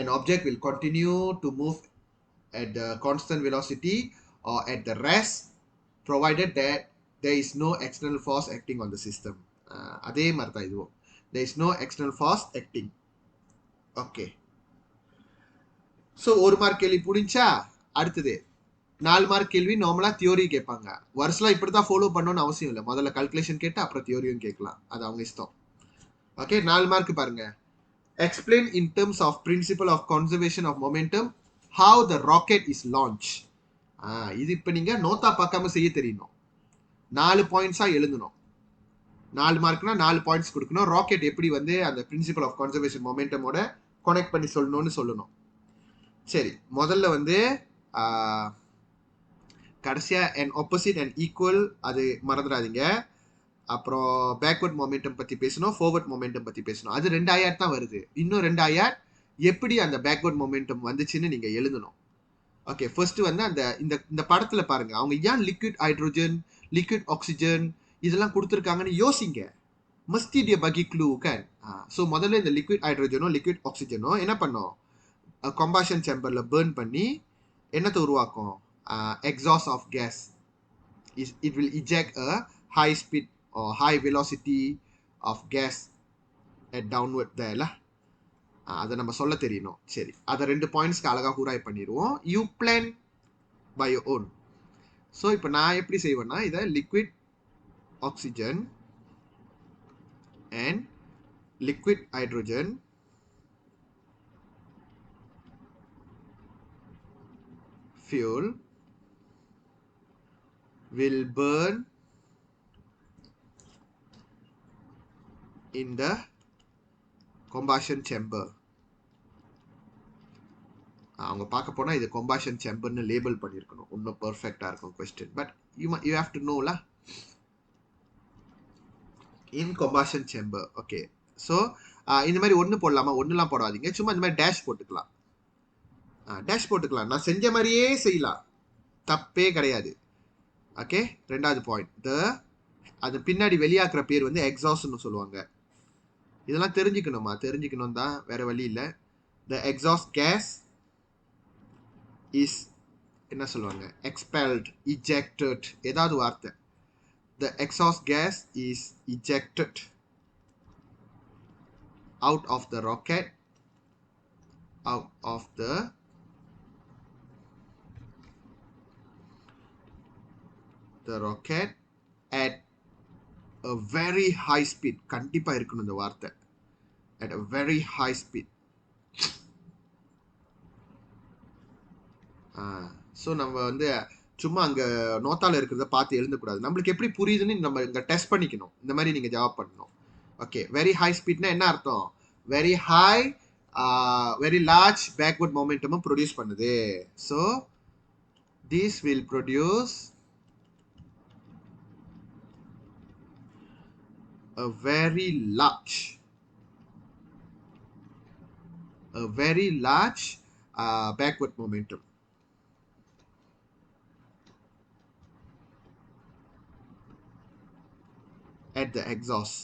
An object will continue to move at the constant velocity or at the rest provided that there is no external force acting on the system. அதே மாதிரி தான் இதுவும். There is no external force acting. Okay, so ஒரு mark கேள்வி புரிஞ்சா அடுத்தது 4 mark கேள்வி நார்மலா தியோரி கேட்பாங்க. வருஷலாம் இப்படி தான் ஃபாலோ பண்ணணும்னு அவசியம் இல்லை. முதல்ல கால்குலேஷன் கேட்டு அப்புறம் தியோரியும் கேட்கலாம். அது அவங்க இஷ்டம். ஓகே, 4 மார்க் பாருங்க. Explain in terms of principle of conservation of momentum how the rocket is launched. இது இப்போ நீங்க நோட்டா பார்க்காம செய்ய தெரியணும். 4 பாயிண்ட்ஸா எழுதணும். 4 மார்க்னா 4 பாயிண்ட்ஸ் கொடுக்கணும். ராக்கெட் எப்படி வந்து அந்த பிரின்சிபல் ஆஃப் கன்சர்வேஷன் மொமெண்டமோட கனெக்ட் பண்ணி சொல்லணும்னு. சரி, முதல்ல வந்து கடைசியா அண்ட் ஆப்போசிட் அண்ட் ஈக்குவல் அது மறந்துடாதீங்க. அப்புறம் பேக்வர்ட் மொமெண்டம் பத்தி பேசணும், ஃபார்வர்ட் மொமெண்டம் பத்தி பேசணும். அது 2 ஆயாட் தான் வருது. இன்னும் 2 ஆயாட் எப்படி அந்த பேக்வர்ட் மொமெண்டம் வந்துச்சுன்னு நீங்க எழுதணும். ஓகே, ஃபர்ஸ்ட் வந்து அந்த இந்த படத்துல பாருங்க, அவங்க ஏன் லிக்விட் ஹைட்ரோஜன், லிக்விட் ஆக்சிஜன் இதெல்லாம் கொடுத்துருக்காங்கன்னு யோசிங்க. Must dia bagi clue kan. So முதல்ல இந்த லிக்விட் ஹைட்ரோஜனோ லிக்விட் ஆக்சிஜனோ என்ன பண்ணும், கம்பாஷன் சேம்பர்ல பேர்ன் பண்ணி என்னத்தை உருவாக்கும், exhaust of gas. It will eject a high speed or high velocity of gas at downward there lah. அதை நம்ம சொல்ல தெரியணும். சரி, அதை 2 பாயிண்ட்ஸ்க்கு அழகா ஹூராய் பண்ணிடுவோம். You plan by your own. So இப்போ நான் எப்படி செய்வேன்னா, இதை liquid oxygen and liquid hydrogen fuel will burn in the combustion chamber. அவங்க பார்க்க போனா இது combustion chamberன்னு லேபிள் பண்ணியிருக்கணும். இன்னும் பெர்ஃபெக்டா இருக்கும் question. But you have to know lah. In combustion chamber. Okay, so இந்த மாதிரி ஒன்று போடலாமா, ஒன்றுலாம் போடாதீங்க. சும்மா இந்த மாதிரி டேஷ் போட்டுக்கலாம். டேஷ் போட்டுக்கலாம். நான் செஞ்ச மாதிரியே செய்யலாம், தப்பே கிடையாது. ஓகே, ரெண்டாவது பாயிண்ட், அது பின்னாடி வெளியாக்குற பேர் வந்து எக்ஸாஸ்ட்னு சொல்லுவாங்க. இதெல்லாம் தெரிஞ்சுக்கணும் தான், வேற வழி இல்லை. த எக்ஸாஸ்ட் கேஸ் இஸ் என்ன சொல்லுவாங்க, எக்ஸ்பெல்ட், இஜெக்டட், ஏதாவது வார்த்தை. The exhaust gas is ejected out of the rocket, out of the rocket at a very high speed. கண்டிப்பா இருக்கணும் இந்த வார்த்தை, at a very high speed. So நம்ம வந்து சும்மா அங்கே நோட்டாவில் இருக்கிறத பார்த்து எழுதக்கூடாது. நம்மளுக்கு எப்படி புரியுதுன்னு நம்ம இங்கே டெஸ்ட் பண்ணிக்கணும். இந்த மாதிரி நீங்கள் ஜவாப் பண்ணணும். ஓகே, வெரி ஹை ஸ்பீட்னா என்ன அர்த்தம், very high very large backward மொமெண்டமும் ப்ரொடியூஸ் பண்ணுது. So this will produce a very large backward momentum. At the exhaust.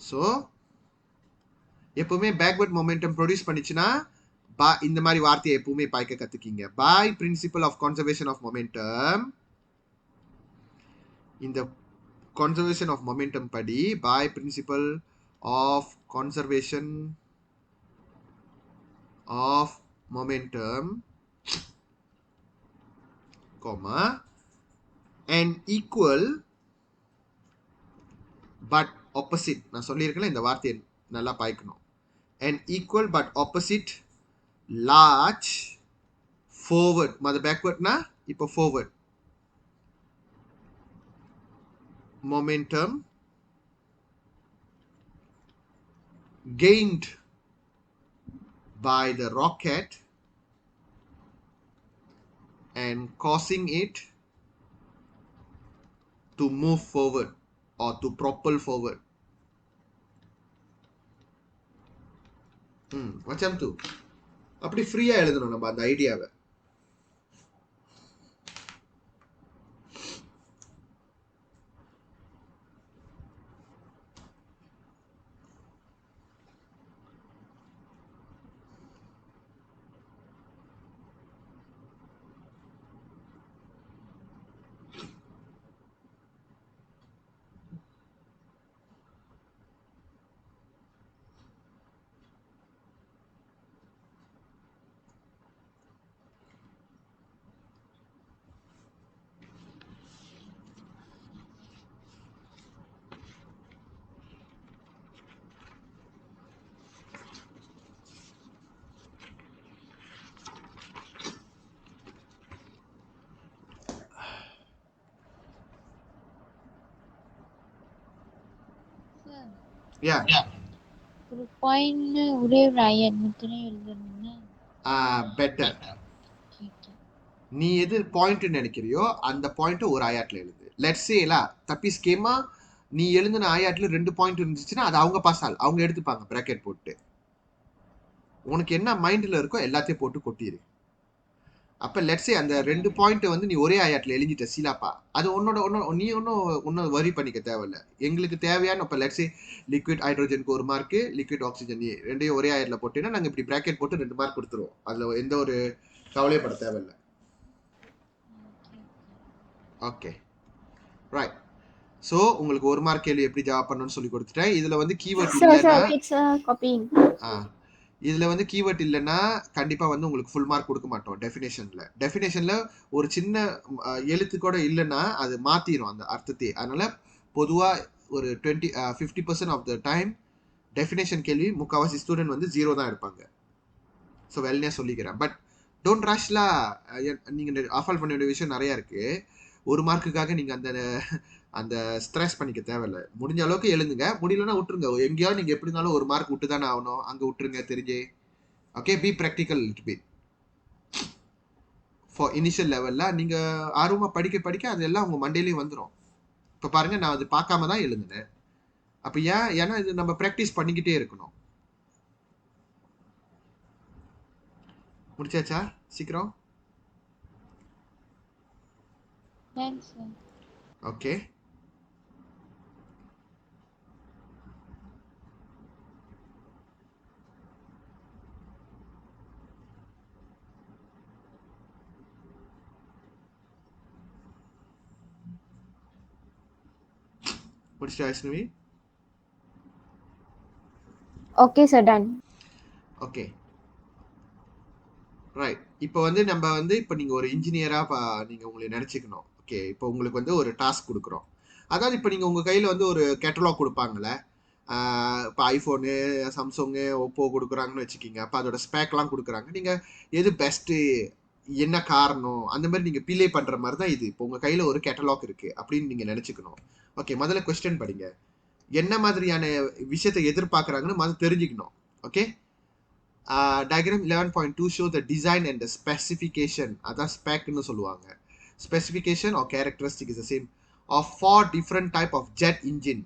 So எப்பவுமே பேக்வர்ட் மொமெண்டம் ப்ரொடியூஸ் பண்ணிச்சுன்னா இந்த மாதிரி வார்த்தையை எப்பவுமே பாய்க்க கத்துக்கிங்க. By principle of conservation of momentum, இந்த கன்சர்வேஷன் ஆஃப் மொமெண்டம் படி, by principle of conservation of momentum, comma, and equal but opposite. நான் சொல்லியிருக்கேன், இந்த வார்த்தையை நல்லா பாய்க்கணும். and equal but opposite large forward. மது பேக்வர்ட்னா இப்போ forward momentum gained by the rocket and causing it to move forward or to propel forward. macam tu. அப்படி ஃப்ரீயா எழுதணும் நம்ம அந்த ஐடியாவை. யா ஒரு பாயிண்ட் ஒரே ஒரு ஐயன் மட்டும் எழுதணும்னா பெட்டர். நீ எது பாயிண்ட் நினைக்கிறியோ அந்த பாயிண்ட் ஒரு ஆயாட்ல எழுது. லெட்ஸ் சேலா தப்பி ஸ்கேமா நீ எழுதின ஆயாட்ல 2 பாயிண்ட் இருந்துச்சுன்னா அது அவங்க பாஸ் ஆள், அவங்க எடுத்துப்பாங்க பிராக்கெட் போட்டு. உனக்கு என்ன மைண்ட்ல இருக்கோ எல்லாத்தையும் போட்டு கொட்டிடு. அப்ப லெட்ஸே அந்த 2 பாயிண்ட் வந்து நீ ஒரே ஆயாட்ல எழுதிட்ட சீலாப்பா, அது நீ ஒன்னும் வரி பண்ணிக்க தேவையில்ல. எங்களுக்கு தேவையான இப்ப லெட்ஸே லிக்விட் ஹைட்ரோஜனுக்கு 1 மார்க், லிக்விட் ஆக்சிஜன் ரெண்டையும் ஒரே ஆயாட்ல போட்டீங்கன்னா நாங்க இப்படி பிராக்கெட் போட்டு 2 மார்க் கொடுத்துருவோம். அதுல எந்த ஒரு கவலைப்பட தேவையில்ல. Okay right. ஸோ உங்களுக்கு 1 மார்க் கேள்வி எப்படி ஜவாப் பண்ணணும்னு சொல்லி கொடுத்துட்டேன். இதுல வந்து கீவேர்ட் இல்லைன்னா It's copying. இதுல வந்து கீவேர்ட் இல்லைன்னா கண்டிப்பா வந்து உங்களுக்கு ஃபுல் மார்க் கொடுக்க மாட்டோம். டெஃபினேஷன்ல ஒரு சின்ன எழுத்து கூட இல்லைன்னா அது மாத்திரும் அந்த அர்த்தத்தை. அதனால பொதுவா ஒரு 50% ஆஃப் த டைம் டெஃபினேஷன் கேள்வி முக்கால்வாசி ஸ்டூடெண்ட் வந்து 0 தான் எடுப்பாங்க. ஸோ வெல்னே சொல்லிக்கிறேன். பட் டோன்ட் ரஷ்லா. நீங்க அஃபால் பண்ண வேண்டிய விஷயம் நிறைய இருக்கு. 1 மார்க்குக்காக நீங்க அந்த ஸ்ட்ரெஸ் பண்ணிக்க தேவையில்லை. முடிஞ்ச அளவுக்கு எழுதுங்க, முடியலன்னா விட்டுருங்க. எங்கேயாவது நீங்க எப்படி இருந்தாலும் 1 மார்க் விட்டு தானே ஆகணும், அங்க விட்டுருங்க தெரிஞ்சே. Okay, B practical little bit. For initial லெவல்ல நீங்க ஆர்வமா படிக்க படிக்க அதெல்லாம் உங்க மண்டையிலேயே வந்துடும். இப்ப பாருங்க, நான் அது பார்க்காம தான் எழுதுனேன். அப்ப ஏன்னா இது நம்ம ப்ராக்டிஸ் பண்ணிக்கிட்டே இருக்கணும். முடிச்சாச்சா சீக்கிரம்? ஓகே, முடிச்சிட்டா Vaishnavi? Okay, sir, done. Okay right. இப்போ வந்து நம்ம வந்து இப்போ நீங்க ஒரு இன்ஜினியரா நீங்க உங்களை நினைச்சுக்கணும். ஓகே, இப்போ உங்களுக்கு வந்து ஒரு டாஸ்க் கொடுக்குறோம். அதாவது இப்போ நீங்க உங்க கையில வந்து ஒரு கேட்டலாக் கொடுப்பாங்கல்ல. இப்போ ஐஃபோனு, சாம்சங்கு, ஒப்போ கொடுக்குறாங்கன்னு வச்சுக்கிங்க. அப்போ அதோட ஸ்பேக்லாம் கொடுக்குறாங்க. நீங்கள் எது பெஸ்ட்டு, என்ன காரணம், அந்த மாதிரி நீங்கள் பிலே பண்ணுற மாதிரி தான் இது. இப்போ உங்கள் கையில் ஒரு கேட்டலாக் இருக்குது அப்படின்னு நீங்கள் நினச்சிக்கணும். ஓகே, முதல்ல கொஸ்டின் படிங்க. என்ன மாதிரியான விஷயத்தை எதிர்பார்க்குறாங்கன்னு முதல்ல தெரிஞ்சுக்கணும். Okay, diagram 11.2 show the design and the specification. அதான் ஸ்பெக்னு சொல்லுவாங்க. Specification or characteristic is the same of 4 different type of jet engine.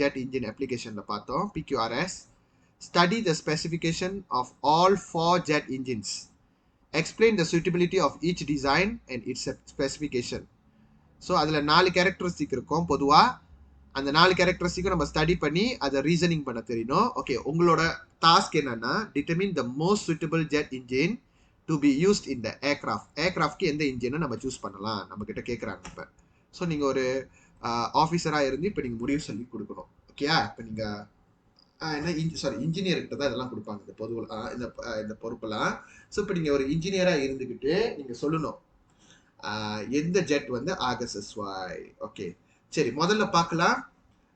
jet engine applicationல பார்த்தோம். PQRS. Study the specification of all 4 jet engines. Explain the suitability of each design and its specification. So அதில் 4 characteristic இருக்கும் பொதுவா. அந்த 4 கேரக்டரிஸ்டிக்கும் நம்ம study பண்ணி அதை reasoning பண்ண தெரியணும். ஓகே, உங்களோட டாஸ்க் என்னன்னா determine the most suitable jet engine to be used in the aircraft. ஏர்கிராஃப்ட்க்கு எந்த இன்ஜினை நம்ம சூஸ் பண்ணலாம் நம்ம கிட்ட கேட்குறாங்க இப்போ. ஸோ நீங்கள் ஒரு ஆஃபீஸராக இருந்து இப்போ நீங்கள் முடிவு சொல்லி கொடுக்கணும். ஓகேயா? இப்போ நீங்கள் இன்ஜினியர்கிட்ட தான் இதெல்லாம் கொடுப்பாங்க இந்த இந்த பொறுப்பெல்லாம். ஸோ இப்போ நீங்கள் ஒரு இன்ஜினியராக இருந்துக்கிட்டு நீங்கள் சொல்லணும் எந்த ஜெட் வந்து ஆர்எஸ்எஸ்ஒய். ஓகே சரி, முதல்ல பார்க்கலாம்.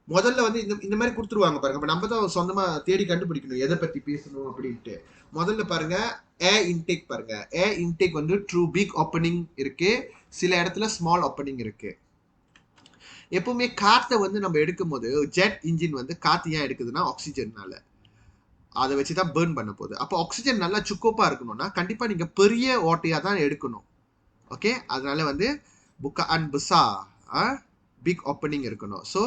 முதல்ல வந்து இந்த மாதிரி கொடுத்துருவாங்க பாருங்க. இப்போ நம்ம தான் சொந்தமா தேடி கண்டுபிடிக்கணும் எதை பத்தி பேசணும் அப்படின்ட்டு. முதல்ல பாருங்க, ஏர் இன்டேக் பாருங்க. ஏர் இன்டேக் வந்து ட்ரூ பிக் ஓப்பனிங் இருக்கு, சில இடத்துல ஸ்மால் ஓப்பனிங் இருக்கு. எப்பவுமே காற்றை வந்து நம்ம எடுக்கும் போது ஜெட் இன்ஜின் வந்து காற்று ஏன் எடுக்குதுன்னா ஆக்சிஜன்னால. அதை வச்சுதான் பேர்ன் பண்ண போகுது. அப்போ ஆக்சிஜன் நல்லா சுக்கோப்பா இருக்கணும்னா கண்டிப்பா நீங்க பெரிய ஓட்டையா தான் எடுக்கணும். ஓகே, அதனால வந்து புக்கா அண்ட் புசா பிக் ஓப்பனிங் இருக்கணும். ஸோ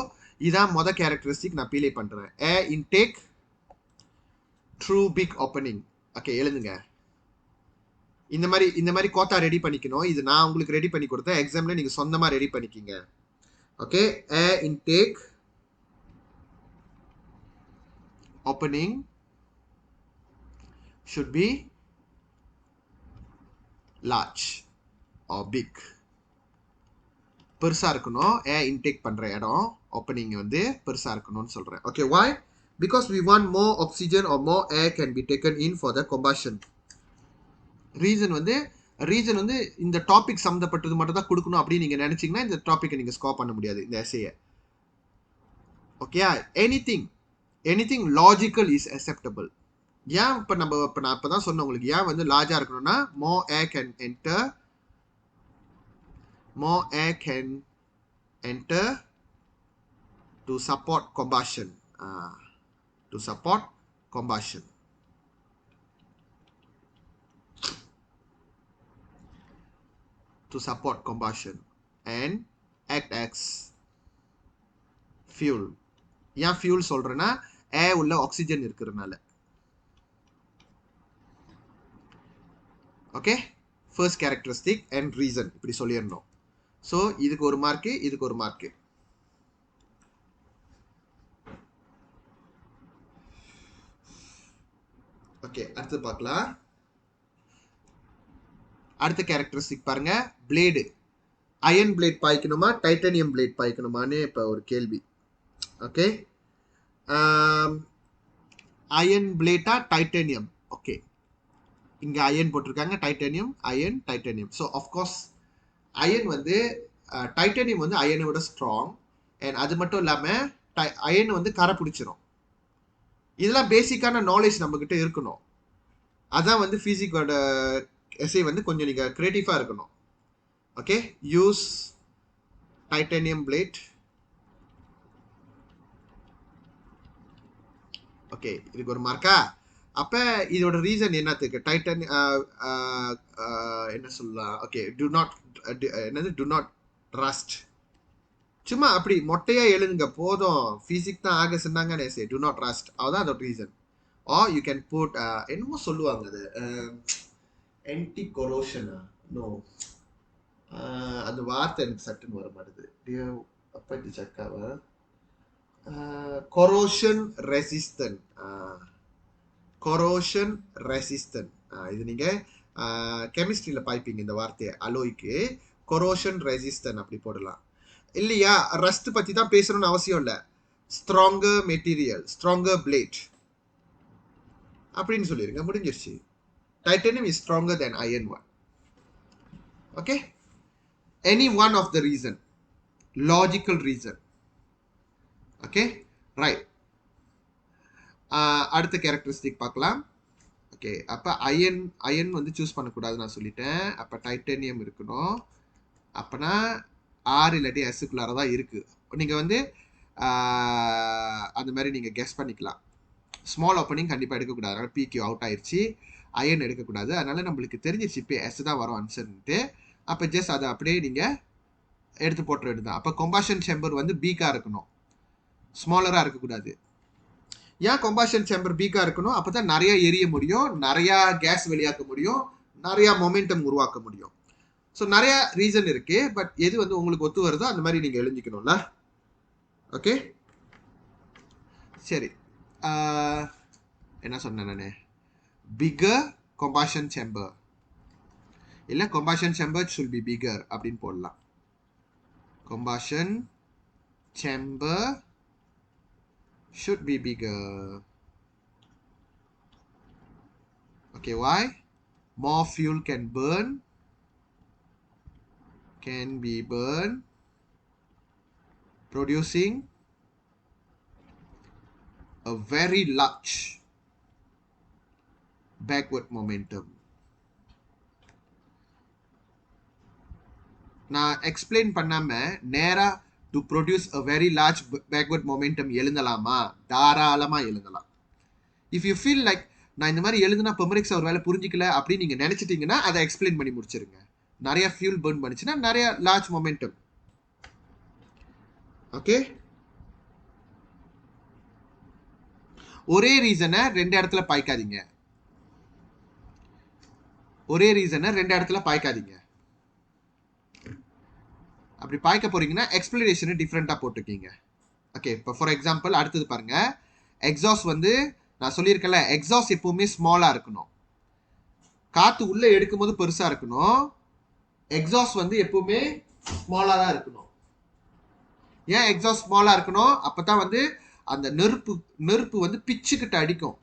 இதான் மொதல் கேரக்டரிஸ்டிக் நான் பீலே பண்றேன். Air intake through big opening. Okay, எழுதுங்க. இந்த மாதிரி கோத்தா ரெடி பண்ணிக்கணும். இது நான் உங்களுக்கு ரெடி பண்ணி கொடுத்தேன். எக்ஸாம்ல நீங்க சொந்தமா ரெடி பண்ணிக்கிங்க. Okay, air intake opening should be large or big. பெருசா இருக்கணும். ஏர் இன்டேக் பண்ற இடம் ஓப்பனிங் வந்து பெருசா இருக்கணும்னு சொல்றேன். Okay, why? Because we want more oxygen or more air can be taken in for the combustion. Reason வந்து இந்த டாபிக் சம்மந்தப்பட்டது மட்டும் தான் கொடுக்கணும் அப்படின்னு நீங்க நினைச்சீங்கன்னா இந்த டாபிக்கை நீங்க ஸ்கோர் பண்ண முடியாது இந்த எஸ்ஏயை. Okay, anything logical is acceptable. ஏன் இப்போ நான் இப்பதான் சொன்னேன் உங்களுக்கு ஏன் வந்து லார்ஜா இருக்கணும்னா more air can enter to support combustion. to support combustion. To support combustion and act as fuel. ஏன் fuel சொல்றேன்னா ஏர் உள்ள ஆக்சிஜன் இருக்கிறதுனால. Okay, first characteristic and reason இப்படி சொல்லிடணும். ஸோ இதுக்கு ஒரு மார்க்கு, இதுக்கு ஒரு மார்க்கு. ஓகே, அடுத்து பார்க்கலாம். அடுத்த கேரக்டரிஸ்டிக் பாருங்க, பிளேடு. அயன் பிளேட் பாய்க்கணுமா டைட்டானியம் பிளேட் பாய்க்கணுமான்னு இப்போ ஒரு கேள்வி. ஓகே, அயன் பிளேட்டா டைட்டானியம்? ஓகே, இங்க அயன் போட்டிருக்காங்க, titanium, iron, titanium. So of course iron வந்து டைட்டானியம் வந்து அயனை விட ஸ்ட்ராங். அண்ட் அது மட்டும் இல்லாமல் அயன் வந்து கரை பிடிச்சிரும். இதெல்லாம் பேசிக்கான நாலேஜ் நம்மக்கிட்ட இருக்கணும். அதான் வந்து ஃபிசிக்கோட எஸ்ஐ வந்து கொஞ்சம் நீங்கள் க்ரியேட்டிவாக இருக்கணும். Okay, use titanium plate. Okay, இதுக்கு ஒரு மார்க்கா? அப்போ இதோட ரீசன் என்னத்துக்கு டைட்டன் என்ன சொல்லலாம்? ஓகே, டு நாட் என்னது, டு நாட் ரஸ்ட். சும்மா அப்படி மொட்டையா எழுதுங்க போதும். ஃபிசிக் தான் ஆக சொன்னாங்கன்னு சே டு நாட் ரஸ்ட், அதுதான் அதோட reason. Or you can put என்னமோ சொல்லுவாங்க அது ஆன்டி கொரோஷனா, நோ அந்த வார்த்தை எனக்கு சட்டுன்னு வர மாட்டேது. அப்பா இது சக்காவா? Corrosion resistant. Corrosion resistant. இது நீங்கள் கெமிஸ்ட்ரியில் பாய்ப்பீங்க இந்த வார்த்தையை. அலோய்க்கு கொரோஷன் ரெசிஸ்டன்ட் அப்படி போடலாம். இல்லையா, ரஸ்ட் பற்றி தான் பேசணும்னு அவசியம் இல்லை. ஸ்ட்ராங்கர் மெட்டீரியல், ஸ்ட்ராங்கர் பிளேட் அப்படின்னு சொல்லிடுங்க, முடிஞ்சிருச்சு. Titanium is stronger than iron one. Okay, any one of the reason, logical reason. Okay, right. அடுத்த கேரக்டரிஸ்டிக் பார்க்கலாம். ஓகே, அப்போ அயன் வந்து சூஸ் பண்ணக்கூடாது நான் சொல்லிட்டேன். அப்போ டைட்டானியம் இருக்கணும். அப்போனா ஆர் இல்லாட்டி எஸ்க்குள்ளார தான் இருக்குது. நீங்கள் வந்து அந்த மாதிரி நீங்கள் கெஸ் பண்ணிக்கலாம். ஸ்மால் ஓப்பனிங் கண்டிப்பாக எடுக்கக்கூடாது, அதனால் பிக்யூ அவுட் ஆயிடுச்சு. அயன் எடுக்கக்கூடாது, அதனால் நம்மளுக்கு தெரிஞ்சிருச்சு இப்போ எஸ் தான் வரும் ஆன்சர்ன்ட்டு. அப்போ ஜஸ்ட் அதை அப்படியே நீங்கள் எடுத்து போட்டுற வேண்டியது. அப்போ கொம்பாஷன் சேம்பர் வந்து பீக்காக இருக்கணும், ஸ்மாலராக இருக்கக்கூடாது. ஏன் கொம்பாஷன் சேம்பர் பீக்காக இருக்கணும்? அப்போ தான் நிறையா எரிய முடியும், நிறையா கேஸ் வெளியாக்க முடியும், நிறையா மொமெண்டம் உருவாக்க முடியும். ஸோ நிறையா ரீசன் இருக்கு. பட் எது வந்து உங்களுக்கு ஒத்து வருதோ அந்த மாதிரி நீங்கள் எழுதிக்கணும்ல. ஓகே, சரி. என்ன சொன்னேன் நான்? பிகர் கொம்பாஷன் சேம்பர் இல்லை கொம்பாஷன் சேம்பர் ஷுட் பி பிகர் அப்படின்னு போடலாம். கொம்பாஷன் chamber should be bigger. Okay, why? More fuel can be burned, producing a very large backward momentum. நான் எக்ஸ்பிளைன் பண்ணாம நேரா to produce a very large backward momentum எழுதலாமா? தாராளமா எழுதலாம். If you feel like நான் இந்த மாதிரி எழுதுனா பெமரிக்ஸ் ஒரு வேலை புரிஞ்சிக்கல அப்படின்னு நீங்க நினைச்சிட்டீங்கன்னா அதை எக்ஸ்பிளைன் பண்ணி முடிச்சிருங்க. நிறைய ஃபியூல் பர்ன் பண்ணிச்சுன்னா நிறைய லார்ஜ் மொமெண்டம். ஓகே, ஒரே ரீசனை ரெண்டு இடத்துல பாய்க்காதீங்க. ஒரே ரீசனை ரெண்டு இடத்துல பாய்க்காதீங்க. அப்படி பாய்க்க போறீங்கன்னா எக்ஸ்பிளனேஷனை டிஃப்ரெண்டாக போட்டுக்கீங்க. ஓகே, இப்போ ஃபார் எக்ஸாம்பிள் அடுத்தது பாருங்க. எக்ஸாஸ்ட் வந்து நான் சொல்லியிருக்கேன்ல, எக்ஸாஸ்ட் எப்பவுமே ஸ்மாலாக இருக்கணும். காற்று உள்ளே எடுக்கும்போது பெருசாக இருக்கணும். எக்ஸாஸ்ட் வந்து எப்பவுமே ஸ்மாலாக தான் இருக்கணும். ஏன் எக்ஸாஸ்ட் ஸ்மாலாக இருக்கணும்? அப்போ தான் வந்து அந்த நெருப்பு வந்து பிச்சுக்கிட்டு அடிக்கும்.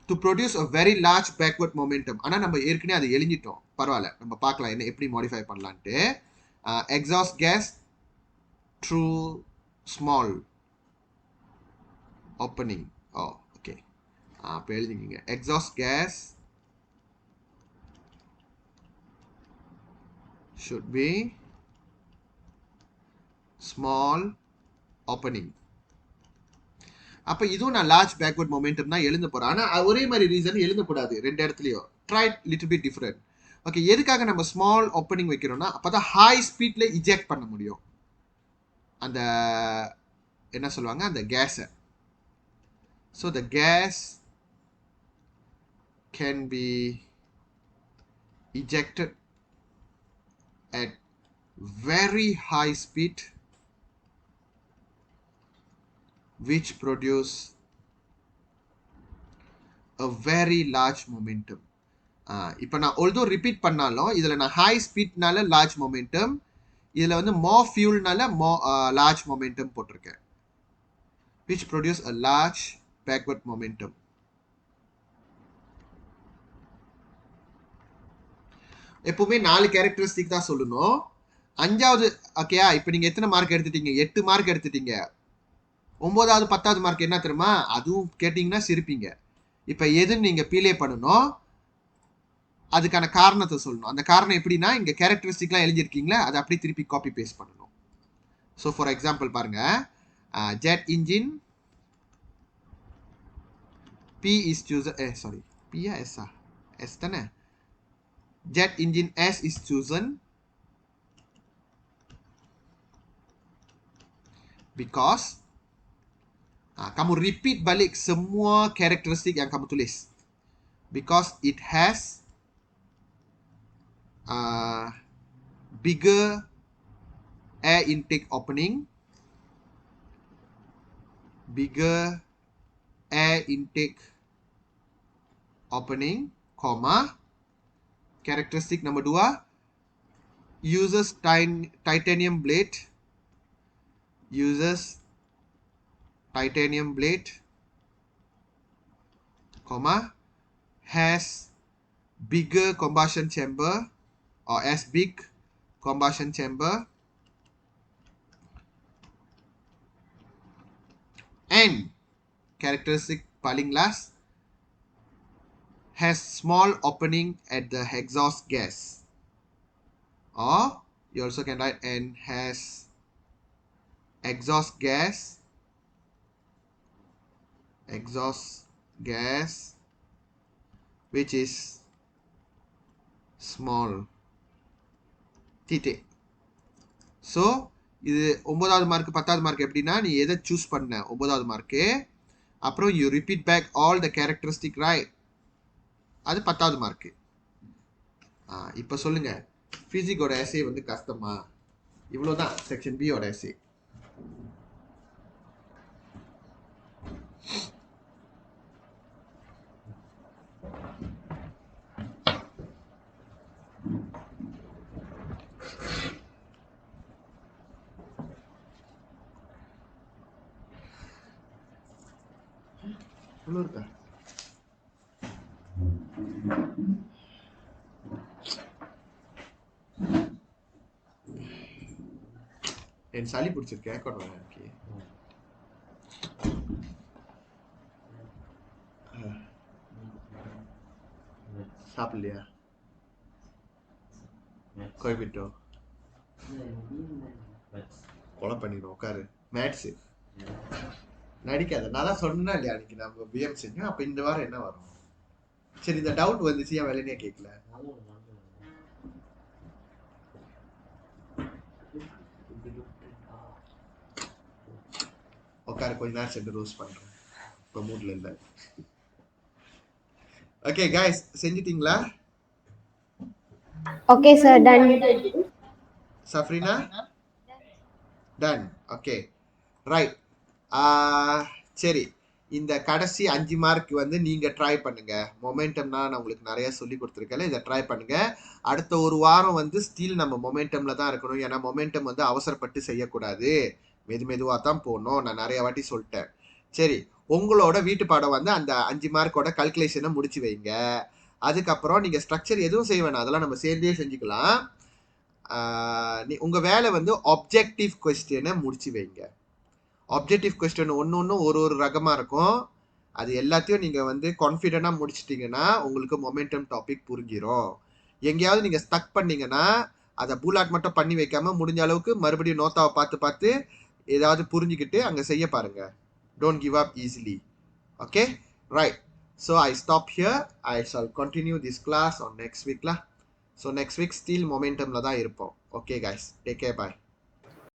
To produce a very large backward momentum. ஆனால் நம்ம ஏற்கனவே அதை எழுதிட்டோம், பரவாயில்ல, நம்ம பார்க்கலாம் என்ன எப்படி மாடிஃபை பண்ணலான்ட்டு. Exhaust gas through small opening. Okay, அப்போ எழுதிக்கிங்க. Exhaust gas should be small opening. அப்போ இதுவும் நான் லார்ஜ் பேக்வர்ட் மொமெண்டம் தான் எழுத போகிறேன். ஆனால் ஒரே மாதிரி ரீசன் எழுதக்கூடாது ரெண்டு இடத்துலையும். Try little bit different. Okay, எதுக்காக நம்ம ஸ்மால் ஓப்பனிங் வைக்கிறோம்னா அப்போ தான் ஹை ஸ்பீடில் இஜெக்ட் பண்ண முடியும் அந்த என்ன சொல்லுவாங்க அந்த கேஸை. So the gas can be ejected at very high speed which produce a very large momentum. இப்போ நான் although ரிப்பீட் பண்ணாலும் இதில் நான் ஹை ஸ்பீட்னால லார்ஜ் மொமெண்டம், இதில் வந்து மோர் ஃபியூல்னால லார்ஜ் மொமெண்டம் போட்டிருக்கேன். which produce a large backward momentum. எப்பவுமே 4 கேரக்டரிஸ்டிக் தான் சொல்லணும். 5வது ஓகேயா, இப்போ நீங்கள் எத்தனை மார்க் எடுத்துட்டீங்க? 8 மார்க் எடுத்துட்டீங்க. 9வது 10வது மார்க் என்ன தெரியுமா? அதுவும் கேட்டிங்கன்னா சிரிப்பீங்க. இப்போ எதுன்னு நீங்கள் பீலே பண்ணணும், அதுக்கான காரணத்தை சொல்லணும். அந்த காரணம் எப்படின்னா இங்கே கேரக்டரிஸ்டிக்லாம் எழுதியிருக்கீங்களா அதை அப்படியே திருப்பி காப்பி பேஸ்ட் பண்ணணும். ஸோ ஃபார் எக்ஸாம்பிள் பாருங்க, jet engine P is chosen, sorry, P या S आ? S தானே. Jet engine S is chosen because kamu repeat balik semua karakteristik yang kamu tulis. Because it has bigger air intake opening, bigger air intake opening, comma, characteristic number 2 uses titanium blade, uses titanium blade, comma, has bigger combustion chamber or as big combustion chamber, and characteristic paling last has small opening at the exhaust gas, or you also can write and has exhaust gas which is small. titik. So இது 9வது mark 10வது mark எப்படின்னா நீ எதை choose பண்ண 9வது mark, அப்புறம் you repeat back all the characteristic right, அது 10வது மார்க்கு. இப்போ சொல்லுங்க, ஃபிசிக்கோட எஸ்ஏ வந்து கஷ்டமா? இவ்வளோதான் செக்ஷன் பியோட எஸ்ஏ. இவ்வளோ இருக்கா? என் சளி பிடிச்சிருக்கு, கேட்கணும் எனக்கு. சாப்பிடலையா? கோயபிட்டோ கொலை பண்ணிடும். உட்காரு, மேட்ஸு நடிக்காத. நான் தான் சொன்னா இல்லையா அன்னைக்கு நம்ம பிஎம் செஞ்சோம். அப்போ இந்த வாரம் என்ன வரும்? சரி, இந்த டவுட் வந்துச்சு, என் வேலையே கேட்கல. உட்காரு, கொஞ்ச நேரம் சென்று ரோஸ் பண்றேன். இப்போ மூட்ல இல்லை. ஓகே கைஸ், செஞ்சிட்டீங்களா? Okay sir, done. Safrina done. Okay right. சரி, இந்த கடைசி 5 மார்க் வந்து நீங்க ட்ரை பண்ணுங்க. மொமெண்டம்னா நான் உங்களுக்கு நிறைய சொல்லி கொடுத்துருக்கேன், இதை ட்ரை பண்ணுங்க. அடுத்த ஒரு வாரம் வந்து ஸ்டில் நம்ம மொமெண்டம்ல தான் இருக்கணும். ஏன்னா மொமெண்டம் வந்து அவசரப்பட்டு செய்யக்கூடாது, மெதுவாக தான் போகணும். நான் நிறைய வாட்டி சொல்லிட்டேன். சரி, உங்களோட வீட்டு பாடம் வந்து அந்த 5 மார்க்கோட கல்குலேஷனை முடிச்சு வைங்க. அதுக்கப்புறம் நீங்கள் ஸ்ட்ரக்சர் எதுவும் செய்ய வேணாம், அதெல்லாம் நம்ம சேர்ந்தே செஞ்சுக்கலாம். உங்கள் வேலை வந்து ஆப்ஜெக்டிவ் கொஸ்டினை முடிச்சு வைங்க. ஆப்ஜெக்டிவ் கொஸ்டின் ஒன்று ஒரு ரகமாக இருக்கும். அது எல்லாத்தையும் நீங்கள் வந்து கான்ஃபிடென்ட்டாக முடிச்சிட்டிங்கன்னா உங்களுக்கு மொமெண்டம் டாபிக் புரிஞ்சிடும். எங்கேயாவது நீங்கள் ஸ்டக் பண்ணிங்கன்னா அதை பூலாட் மட்டும் பண்ணி வைக்காமல் முடிஞ்ச அளவுக்கு மறுபடியும் நோத்தாவை பார்த்து ஏதாவது புரிஞ்சுக்கிட்டு அங்கே செய்ய பாருங்கள். Don't give up easily. Okay, right. So I stop here. I shall continue this class on next week lah. So next week still momentum la da irupom. Okay guys, take care, bye.